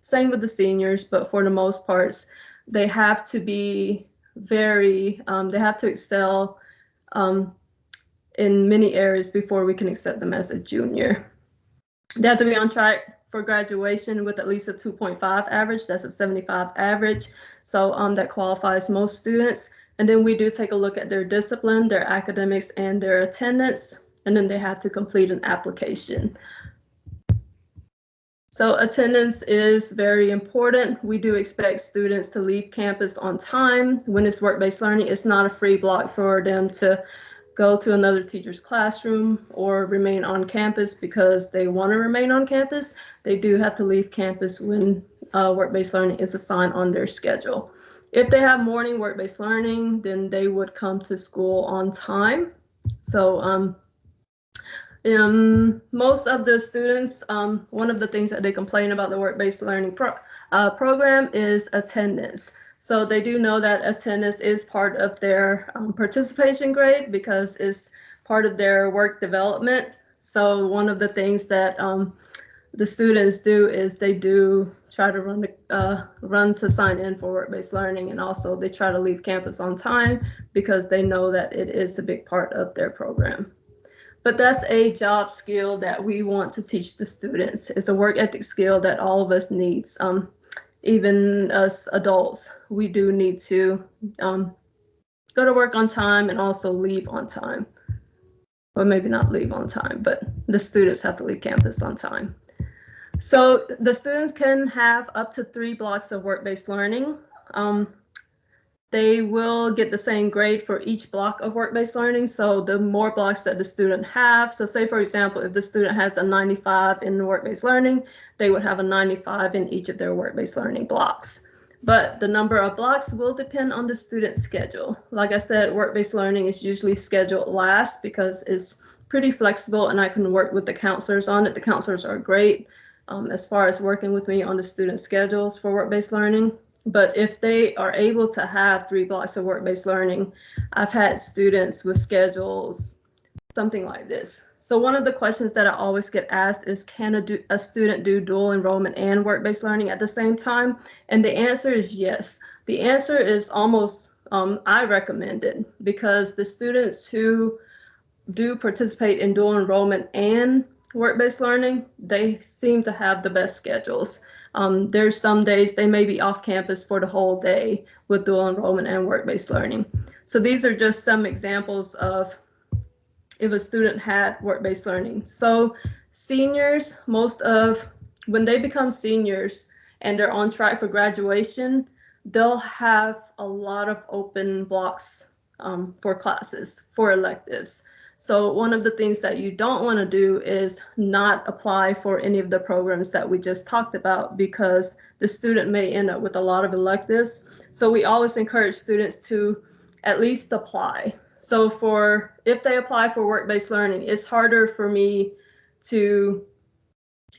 Same with the seniors, but for the most part, they have to be they have to excel in many areas before we can accept them as a junior. They have to be on track for graduation with at least a 2.5 average. That's a 75 average. So that qualifies most students. And then we do take a look at their discipline, their academics, and their attendance. And then they have to complete an application. So attendance is very important. We do expect students to leave campus on time. When it's work-based learning, it's not a free block for them to go to another teacher's classroom or remain on campus because they want to remain on campus. They do have to leave campus when work-based learning is assigned on their schedule. If they have morning work-based learning, then they would come to school on time. So most of the students, one of the things that they complain about the work-based learning program is attendance. So they do know that attendance is part of their participation grade because it's part of their work development. So one of the things that the students do is they do try to run to sign in for work-based learning, and also they try to leave campus on time because they know that it is a big part of their program. But that's a job skill that we want to teach the students. It's a work ethic skill that all of us needs. Even us adults, we do need to go to work on time and also leave on time. Or maybe not leave on time, but the students have to leave campus on time. So the students can have up to 3 blocks of work-based learning. They will get the same grade for each block of work-based learning. So the more blocks that the student have, so say for example, if the student has a 95 in the work-based learning, they would have a 95 in each of their work-based learning blocks. But the number of blocks will depend on the student's schedule. Like I said, work-based learning is usually scheduled last because it's pretty flexible and I can work with the counselors on it. The counselors are great as far as working with me on the student schedules for work-based learning. But if they are able to have 3 blocks of work-based learning, I've had students with schedules, something like this. So one of the questions that I always get asked is, can a student do dual enrollment and work-based learning at the same time? And the answer is yes. The answer is almost, I recommend it, because the students who do participate in dual enrollment and work-based learning, they seem to have the best schedules. There's some days they may be off campus for the whole day with dual enrollment and work-based learning. So these are just some examples of if a student had work-based learning. So seniors, when they become seniors and they're on track for graduation, they'll have a lot of open blocks for classes, for electives. So one of the things that you don't want to do is not apply for any of the programs that we just talked about, because the student may end up with a lot of electives. So we always encourage students to at least apply. So if they apply for work-based learning, it's harder for me to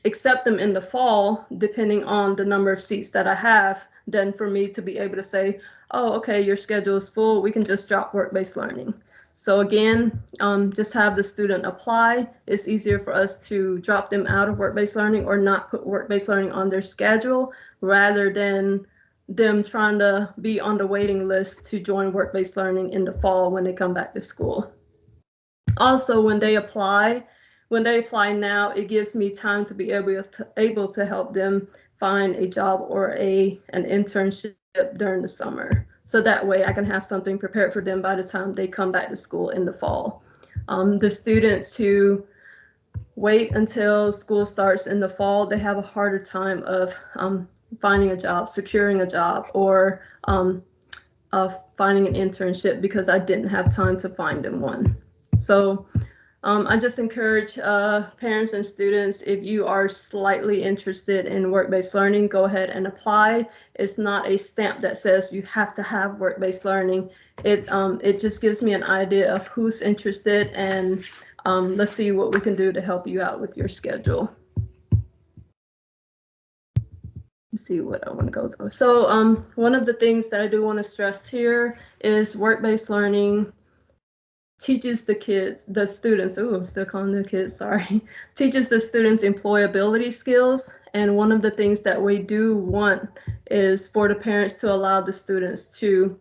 accept them in the fall, depending on the number of seats that I have, than for me to be able to say, oh, okay, your schedule is full, we can just drop work-based learning. So again, just have the student apply. It's easier for us to drop them out of work-based learning or not put work-based learning on their schedule rather than them trying to be on the waiting list to join work-based learning in the fall when they come back to school. Also, when they apply now, it gives me time to be able to help them find a job or an internship during the summer. So that way I can have something prepared for them by the time they come back to school in the fall. The students who wait until school starts in the fall, they have a harder time of finding a job, securing a job, or finding an internship because I didn't have time to find them one. So I just encourage parents and students, if you are slightly interested in work-based learning, go ahead and apply. It's not a stamp that says you have to have work-based learning. It just gives me an idea of who's interested, and let's see what we can do to help you out with your schedule. Let's see what I want to go to. So one of the things that I do want to stress here is work-based learning teaches the students, I'm still calling them kids, sorry, teaches the students employability skills. And one of the things that we do want is for the parents to allow the students to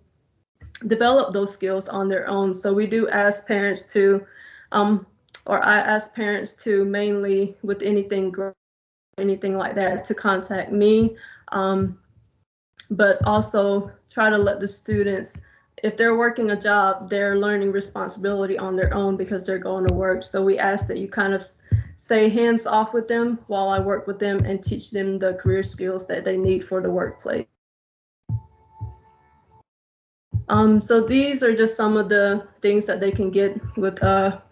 develop those skills on their own. So we do ask parents to, or I ask parents to mainly with anything like that to contact me, but also try to let the students, if they're working a job, they're learning responsibility on their own because they're going to work. So we ask that you kind of stay hands off with them while I work with them and teach them the career skills that they need for the workplace. So these are just some of the things that they can get with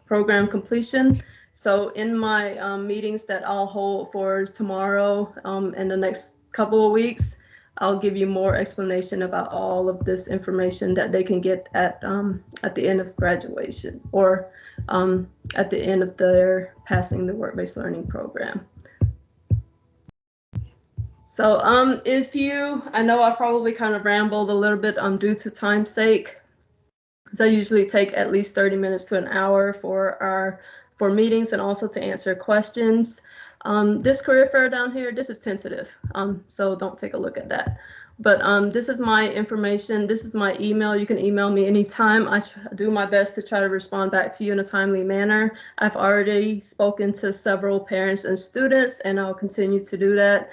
program completion. So in my meetings that I'll hold for tomorrow and the next couple of weeks, I'll give you more explanation about all of this information that they can get at the end of graduation or at the end of their passing the work-based learning program. So I know I probably kind of rambled a little bit due to time's sake, because I usually take at least 30 minutes to an hour for meetings and also to answer questions. This career fair down here, this is tentative, so don't take a look at that. But this is my information. This is my email. You can email me anytime. I do my best to try to respond back to you in a timely manner. I've already spoken to several parents and students, and I'll continue to do that.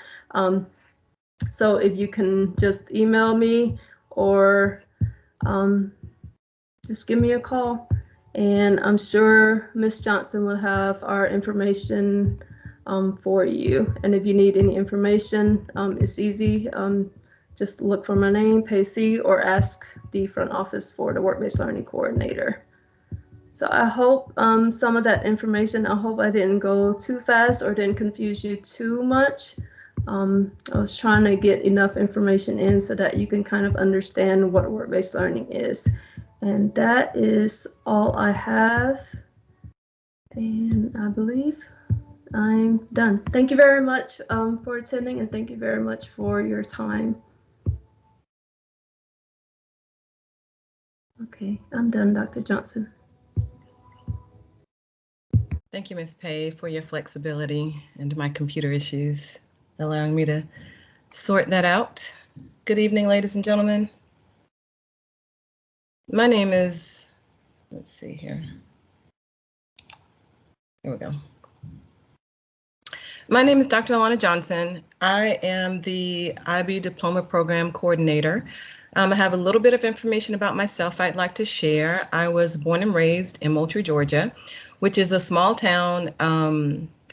So if you can just email me or just give me a call, and I'm sure Ms. Johnson will have our information for you. And if you need any information, it's easy. Just look for my name, Pacey, or ask the front office for the work-based learning coordinator. So I hope some of that information, I hope I didn't go too fast or didn't confuse you too much. I was trying to get enough information in so that you can kind of understand what work-based learning is. And that is all I have. And I believe I'm done. Thank you very much for attending, and thank you very much for your time. Okay, I'm done, Dr. Johnson. Thank you, Ms. Pei, for your flexibility and my computer issues, allowing me to sort that out. Good evening, ladies and gentlemen. My name is, let's see here. Here we go. My name is Dr. Elana Johnson. I am the Ib Diploma Program Coordinator. I have a little bit of information about myself I'd like to share. I was born and raised in Moultrie, Georgia, which is a small town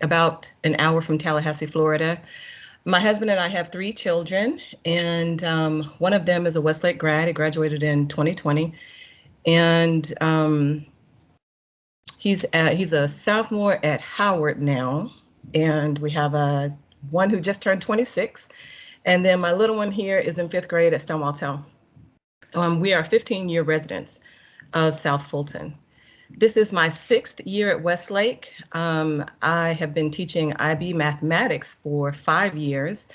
about an hour from Tallahassee, Florida. My husband and I have 3 children, and one of them is a Westlake grad. He graduated in 2020, and he's a sophomore at Howard now. And we have one who just turned 26. And then my little one here is in 5th grade at Stonewall Town. We are 15-year residents of South Fulton. This is my 6th year at Westlake. I have been teaching IB mathematics for 5 years.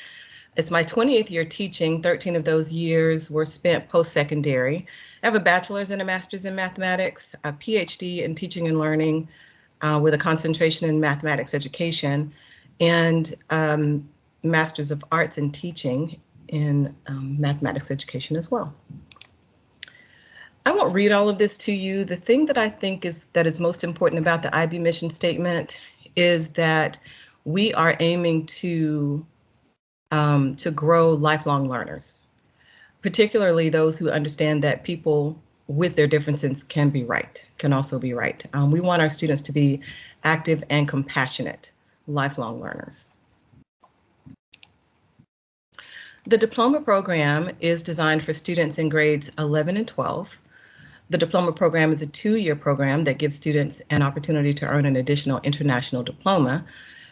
It's my 20th year teaching. 13 of those years were spent post-secondary. I have a bachelor's and a master's in mathematics, a PhD in teaching and learning with a concentration in mathematics education, and master's of arts in teaching in mathematics education as well. I won't read all of this to you. The thing that I think is most important about the IB mission statement is that we are aiming to grow lifelong learners, particularly those who understand that people with their differences can also be right. We want our students to be active and compassionate lifelong learners. The diploma program is designed for students in grades 11 and 12. The diploma program is a 2-year program that gives students an opportunity to earn an additional international diploma,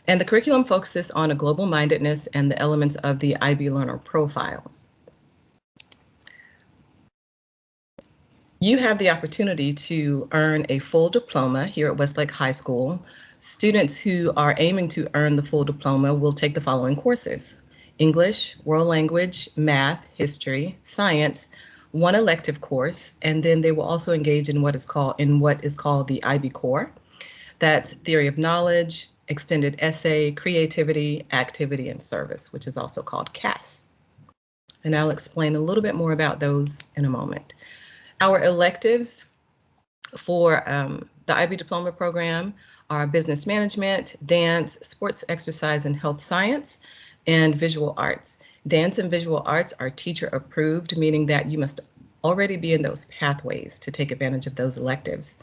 and the curriculum focuses on a global mindedness and the elements of the IB learner profile. You have the opportunity to earn a full diploma here at Westlake High School. Students who are aiming to earn the full diploma will take the following courses: English, world language, math, history, science, one elective course, and then they will also engage in what is called the IB core. That's theory of knowledge, extended essay, creativity, activity, and service, which is also called CAS. And I'll explain a little bit more about those in a moment. Our electives for the IB Diploma program are business management, dance, sports exercise and health science, and visual arts. Dance and visual arts are teacher approved, meaning that you must already be in those pathways to take advantage of those electives.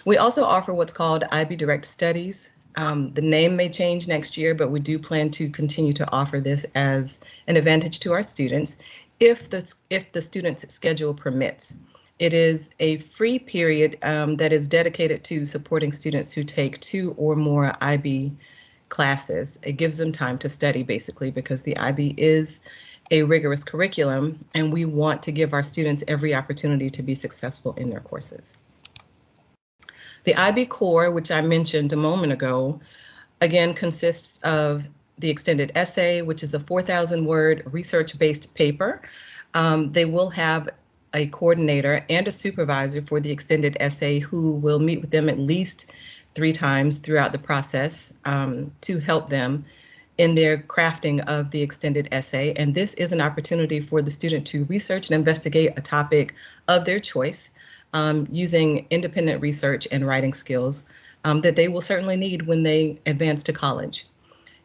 We also offer what's called IB Direct Studies. The name may change next year, but we do plan to continue to offer this as an advantage to our students if the student's schedule permits. It is a free period that is dedicated to supporting students who take 2 or more IB classes. It gives them time to study, basically, because the IB is a rigorous curriculum, and we want to give our students every opportunity to be successful in their courses. The IB core, which I mentioned a moment ago, again consists of the extended essay, which is a 4,000-word research-based paper. They will have a coordinator and a supervisor for the extended essay who will meet with them at least 3 times throughout the process to help them in their crafting of the extended essay. And this is an opportunity for the student to research and investigate a topic of their choice using independent research and writing skills that they will certainly need when they advance to college.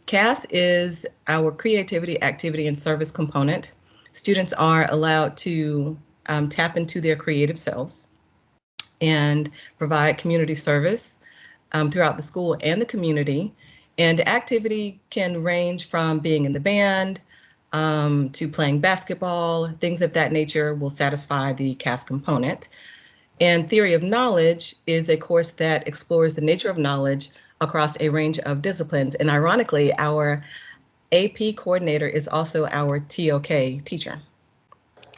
CAS is our creativity, activity, and service component. Students are allowed to tap into their creative selves and provide community service throughout the school and the community. And activity can range from being in the band to playing basketball. Things of that nature will satisfy the CAS component. And theory of knowledge is a course that explores the nature of knowledge across a range of disciplines. And ironically, our AP coordinator is also our TOK teacher.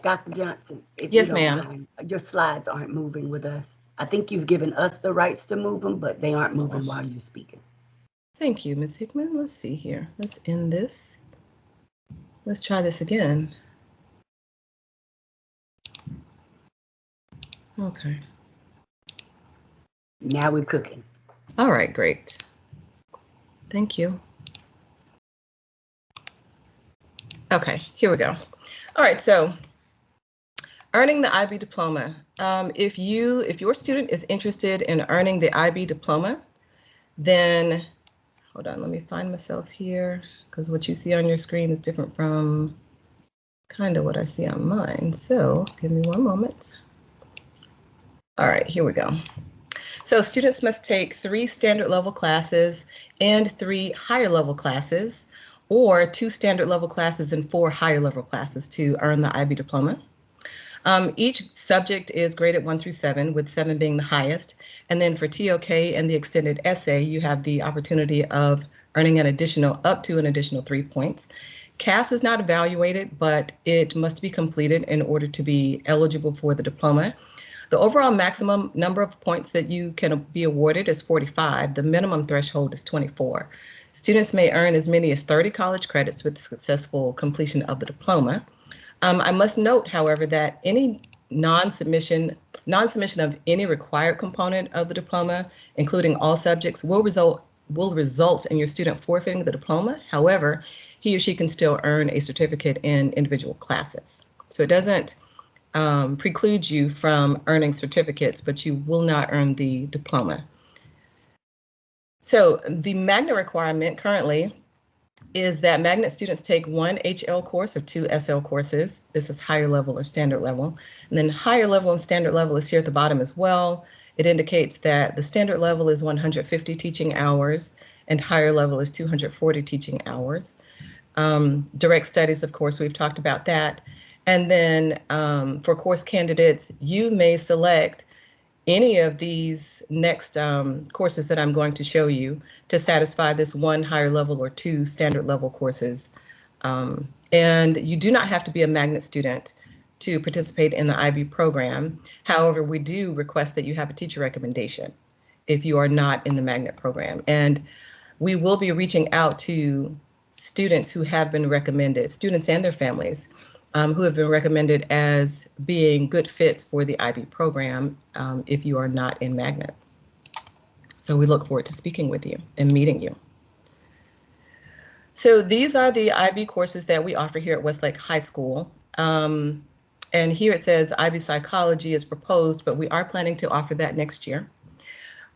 Dr. Johnson, if Yes, you don't ma'am. mind, your slides aren't moving with us. I think you've given us the rights to move them, but they aren't moving while you're speaking. Thank you, Ms. Hickman. Let's see here. Let's end this. Let's try this again. Okay. Now we're cooking. All right, great. Thank you. Okay, here we go. All right, so earning the IB Diploma. If your student is interested in earning the IB Diploma, then, hold on, let me find myself here, because what you see on your screen is different from kind of what I see on mine. So give me one moment. All right, here we go. So students must take 3 standard level classes and 3 higher level classes, or 2 standard level classes and 4 higher level classes to earn the IB Diploma. Each subject is graded 1 through 7, with 7 being the highest. And then for TOK and the extended essay, you have the opportunity of earning up to an additional 3 points. CAS is not evaluated, but it must be completed in order to be eligible for the diploma. The overall maximum number of points that you can be awarded is 45. The minimum threshold is 24. Students may earn as many as 30 college credits with the successful completion of the diploma. I must note, however, that any non-submission of any required component of the diploma, including all subjects, will result in your student forfeiting the diploma. However, he or she can still earn a certificate in individual classes. So it doesn't preclude you from earning certificates, but you will not earn the diploma. So the magnet requirement currently is that magnet students take 1 HL course or 2 SL courses. This is higher level or standard level. And then higher level and standard level is here at the bottom as well. It indicates that the standard level is 150 teaching hours and higher level is 240 teaching hours. Direct studies, of course, we've talked about that. And then for course candidates, you may select any of these next courses that I'm going to show you to satisfy this 1 higher level or 2 standard level courses. And you do not have to be a magnet student to participate in the IB program. However, we do request that you have a teacher recommendation if you are not in the magnet program. And we will be reaching out to students who have been recommended, students and their families, who have been recommended as being good fits for the IB program if you are not in magnet. So we look forward to speaking with you and meeting you. So these are the IB courses that we offer here at Westlake High School. And here it says IB Psychology is proposed, but we are planning to offer that next year.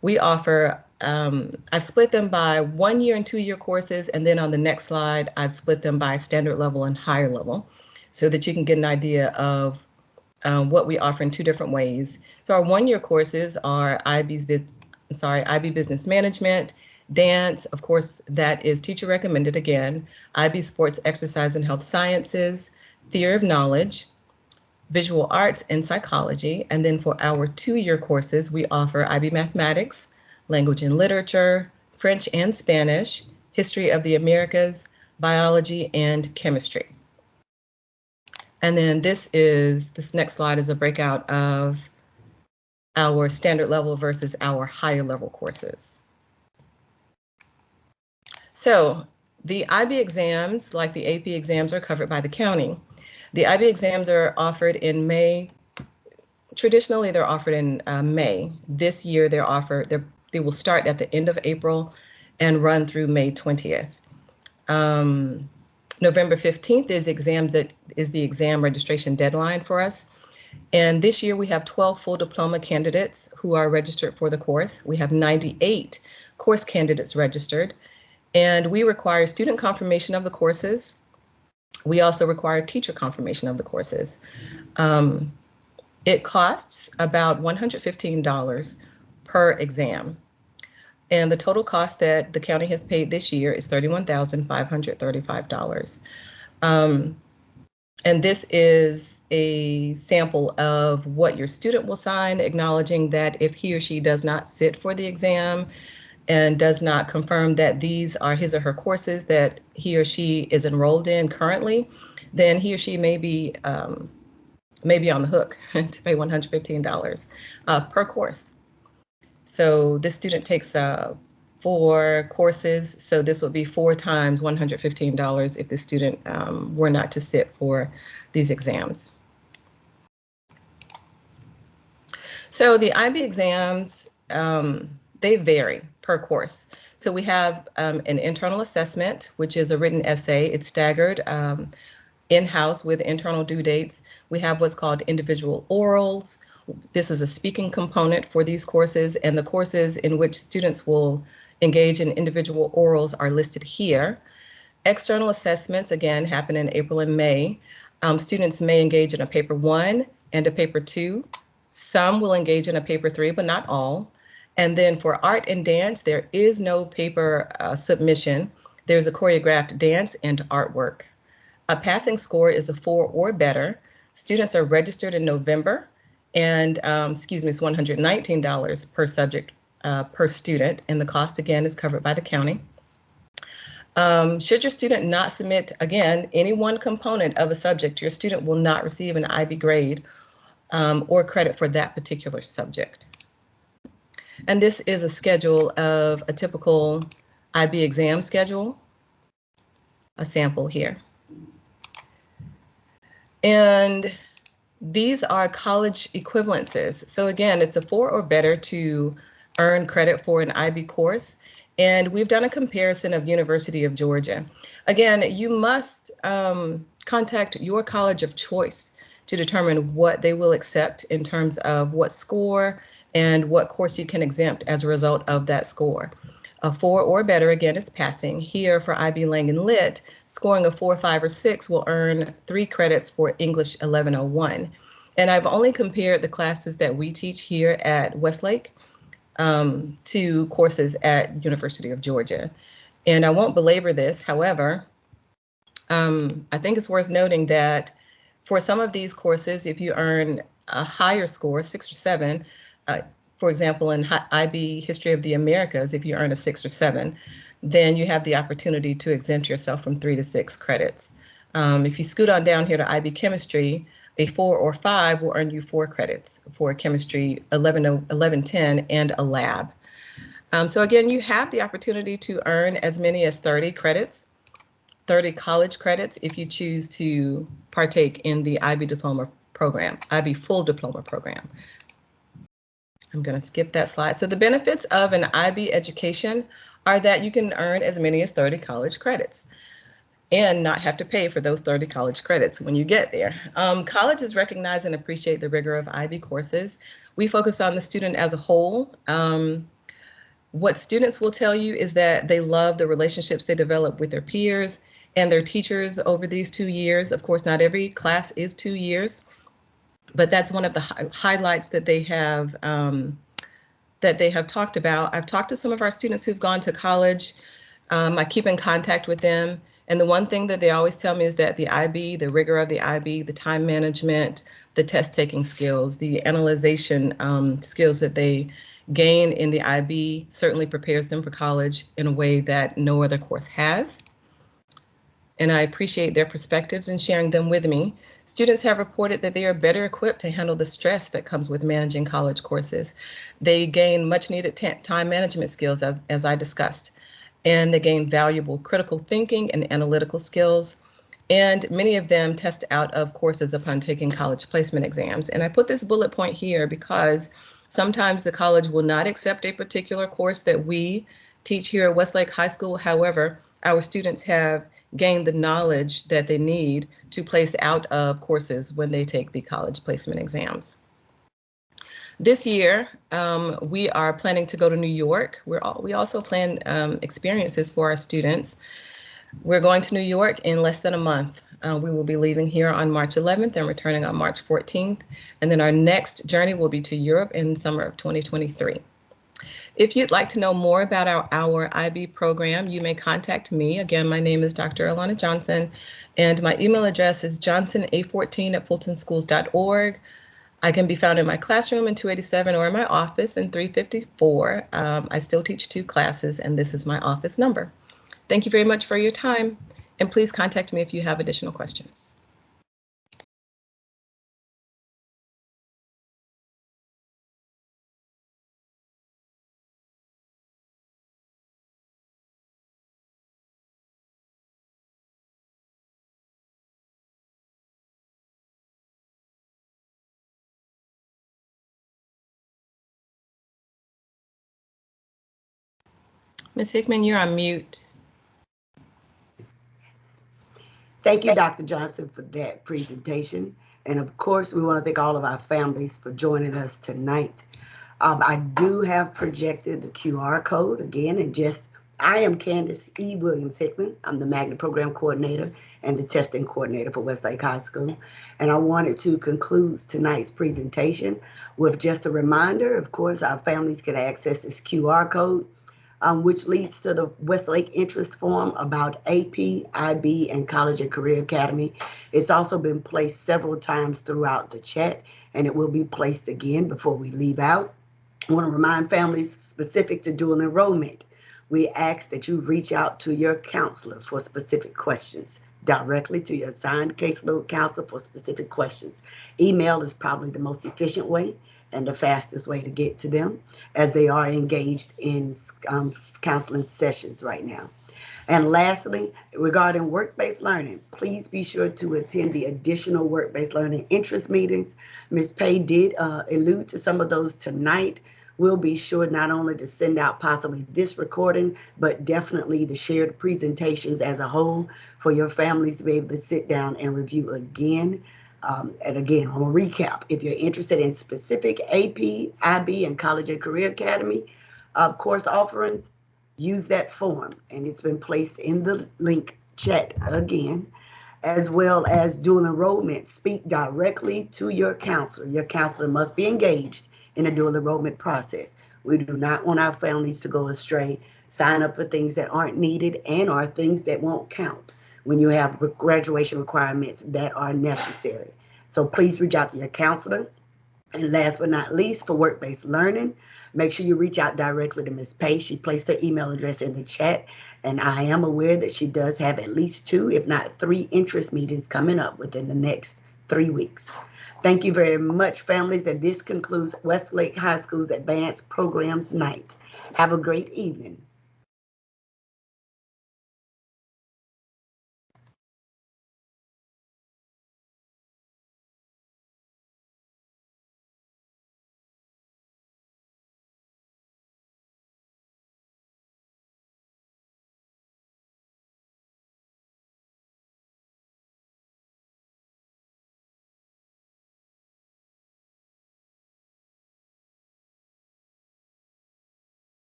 We offer, I've split them by 1-year and 2-year courses, and then on the next slide, I've split them by standard level and higher level, so that you can get an idea of what we offer in 2 different ways. So our 1-year courses are IB Business Management, Dance, of course, that is teacher recommended again, IB Sports, Exercise, and Health Sciences, Theory of Knowledge, Visual Arts, and Psychology. And then for our 2-year courses, we offer IB Mathematics, Language and Literature, French and Spanish, History of the Americas, Biology, and Chemistry. And then this next slide is a breakout of our standard level versus our higher level courses. So the IB exams, like the AP exams, are covered by the county. The IB exams are offered in May. Traditionally, they're offered in May. This year, they will start at the end of April and run through May 20th. November 15th is the exam registration deadline for us. And this year we have 12 full diploma candidates who are registered for the course. We have 98 course candidates registered, and we require student confirmation of the courses. We also require teacher confirmation of the courses. It costs about $115 per exam. And the total cost that the county has paid this year is $31,535. And this is a sample of what your student will sign, acknowledging that if he or she does not sit for the exam and does not confirm that these are his or her courses that he or she is enrolled in currently, then he or she may be on the hook to pay $115 per course. So this student takes 4 courses, so this would be 4 times $115 if the student were not to sit for these exams. So the IB exams, they vary per course. So we have an internal assessment, which is a written essay. It's staggered in-house with internal due dates. We have what's called individual orals. This is a speaking component for these courses, and the courses in which students will engage in individual orals are listed here. External assessments, again, happen in April and May. Students may engage in a paper 1 and a paper 2. Some will engage in a paper 3, but not all. And then for art and dance, there is no paper submission. There's a choreographed dance and artwork. A passing score is a 4 or better. Students are registered in November, and it's $119 per subject per student, and the cost again is covered by the county. Should your student not submit, again, any one component of a subject, your student will not receive an IB grade or credit for that particular subject. And this is a schedule of a typical IB exam schedule, a sample here. And these are college equivalences. So again, it's a 4 or better to earn credit for an IB course. And we've done a comparison of University of Georgia. Again, you must contact your college of choice to determine what they will accept in terms of what score and what course you can exempt as a result of that score. A 4 or better, again, is passing. Here for IB Lang and Lit, scoring a 4, 5, or 6 will earn 3 credits for English 1101. And I've only compared the classes that we teach here at Westlake to courses at University of Georgia. And I won't belabor this. However, I think it's worth noting that for some of these courses, if you earn a higher score, 6 or 7, for example, in IB History of the Americas, if you earn a 6 or 7, then you have the opportunity to exempt yourself from 3 to 6 credits. If you scoot on down here to IB Chemistry, a 4 or 5 will earn you 4 credits for chemistry 1110 and a lab. So again, you have the opportunity to earn as many as 30 credits, 30 college credits if you choose to partake in the IB Diploma program, IB Full Diploma program. I'm going to skip that slide. So the benefits of an IB education are that you can earn as many as 30 college credits and not have to pay for those 30 college credits when you get there. Colleges recognize and appreciate the rigor of IB courses. We focus on the student as a whole. What students will tell you is that they love the relationships they develop with their peers and their teachers over these 2 years. Of course, not every class is 2 years, but that's one of the highlights that they have talked about. I've talked to some of our students who've gone to college. I keep in contact with them. And the one thing that they always tell me is that the IB, the rigor of the IB, the time management, the test taking skills, the analyzation skills that they gain in the IB certainly prepares them for college in a way that no other course has. And I appreciate their perspectives and sharing them with me. Students have reported that they are better equipped to handle the stress that comes with managing college courses. They gain much needed time management skills, as I discussed, and they gain valuable critical thinking and analytical skills. And many of them test out of courses upon taking college placement exams. And I put this bullet point here because sometimes the college will not accept a particular course that we teach here at Westlake High School. However, our students have gained the knowledge that they need to place out of courses when they take the college placement exams. This year, we are planning to go to New York. We also plan experiences for our students. We're going to New York in less than a month. We will be leaving here on March 11th and returning on March 14th. And then our next journey will be to Europe in summer of 2023. If you'd like to know more about our IB program, you may contact me. Again, my name is Dr. Elana Johnson, and my email address is johnsona14@fultonschools.org. I can be found in my classroom in 287 or in my office in 354. I still teach 2 classes, and this is my office number. Thank you very much for your time, and please contact me if you have additional questions. Ms. Hickman, you're on mute. Thank you, Dr. Johnson, for that presentation. And of course, we want to thank all of our families for joining us tonight. I do have projected the QR code again, and I am Candace E. Williams Hickman. I'm the Magnet Program Coordinator and the Testing Coordinator for Westlake High School. And I wanted to conclude tonight's presentation with just a reminder. Of course, our families can access this QR code, which leads to the Westlake interest form about AP, IB, and College and Career Academy. It's also been placed several times throughout the chat, and it will be placed again before we leave out. I want to remind families specific to dual enrollment. We ask that you reach out to your counselor for specific questions. directly to your assigned caseload counselor for specific questions. Email is probably the most efficient way and the fastest way to get to them, as they are engaged in counseling sessions right now. And lastly, regarding work-based learning, please be sure to attend the additional work-based learning interest meetings. Ms. Pay did allude to some of those tonight. We'll be sure not only to send out possibly this recording, but definitely to share the presentations as a whole for your families to be able to sit down and review again. And again, on a recap, if you're interested in specific AP, IB, and College and Career Academy course offerings, use that form, and it's been placed in the link chat again, as well as dual enrollment. Speak directly to your counselor. Your counselor must be engaged in a dual enrollment process. We do not want our families to go astray, sign up for things that aren't needed and are things that won't count when you have graduation requirements that are necessary. So please reach out to your counselor. And last but not least, for work-based learning, make sure you reach out directly to Ms. Pay. She placed her email address in the chat, and I am aware that she does have at least 2, if not 3, interest meetings coming up within the next 3 weeks. Thank you very much, families, and this concludes Westlake High School's Advanced Programs Night. Have a great evening.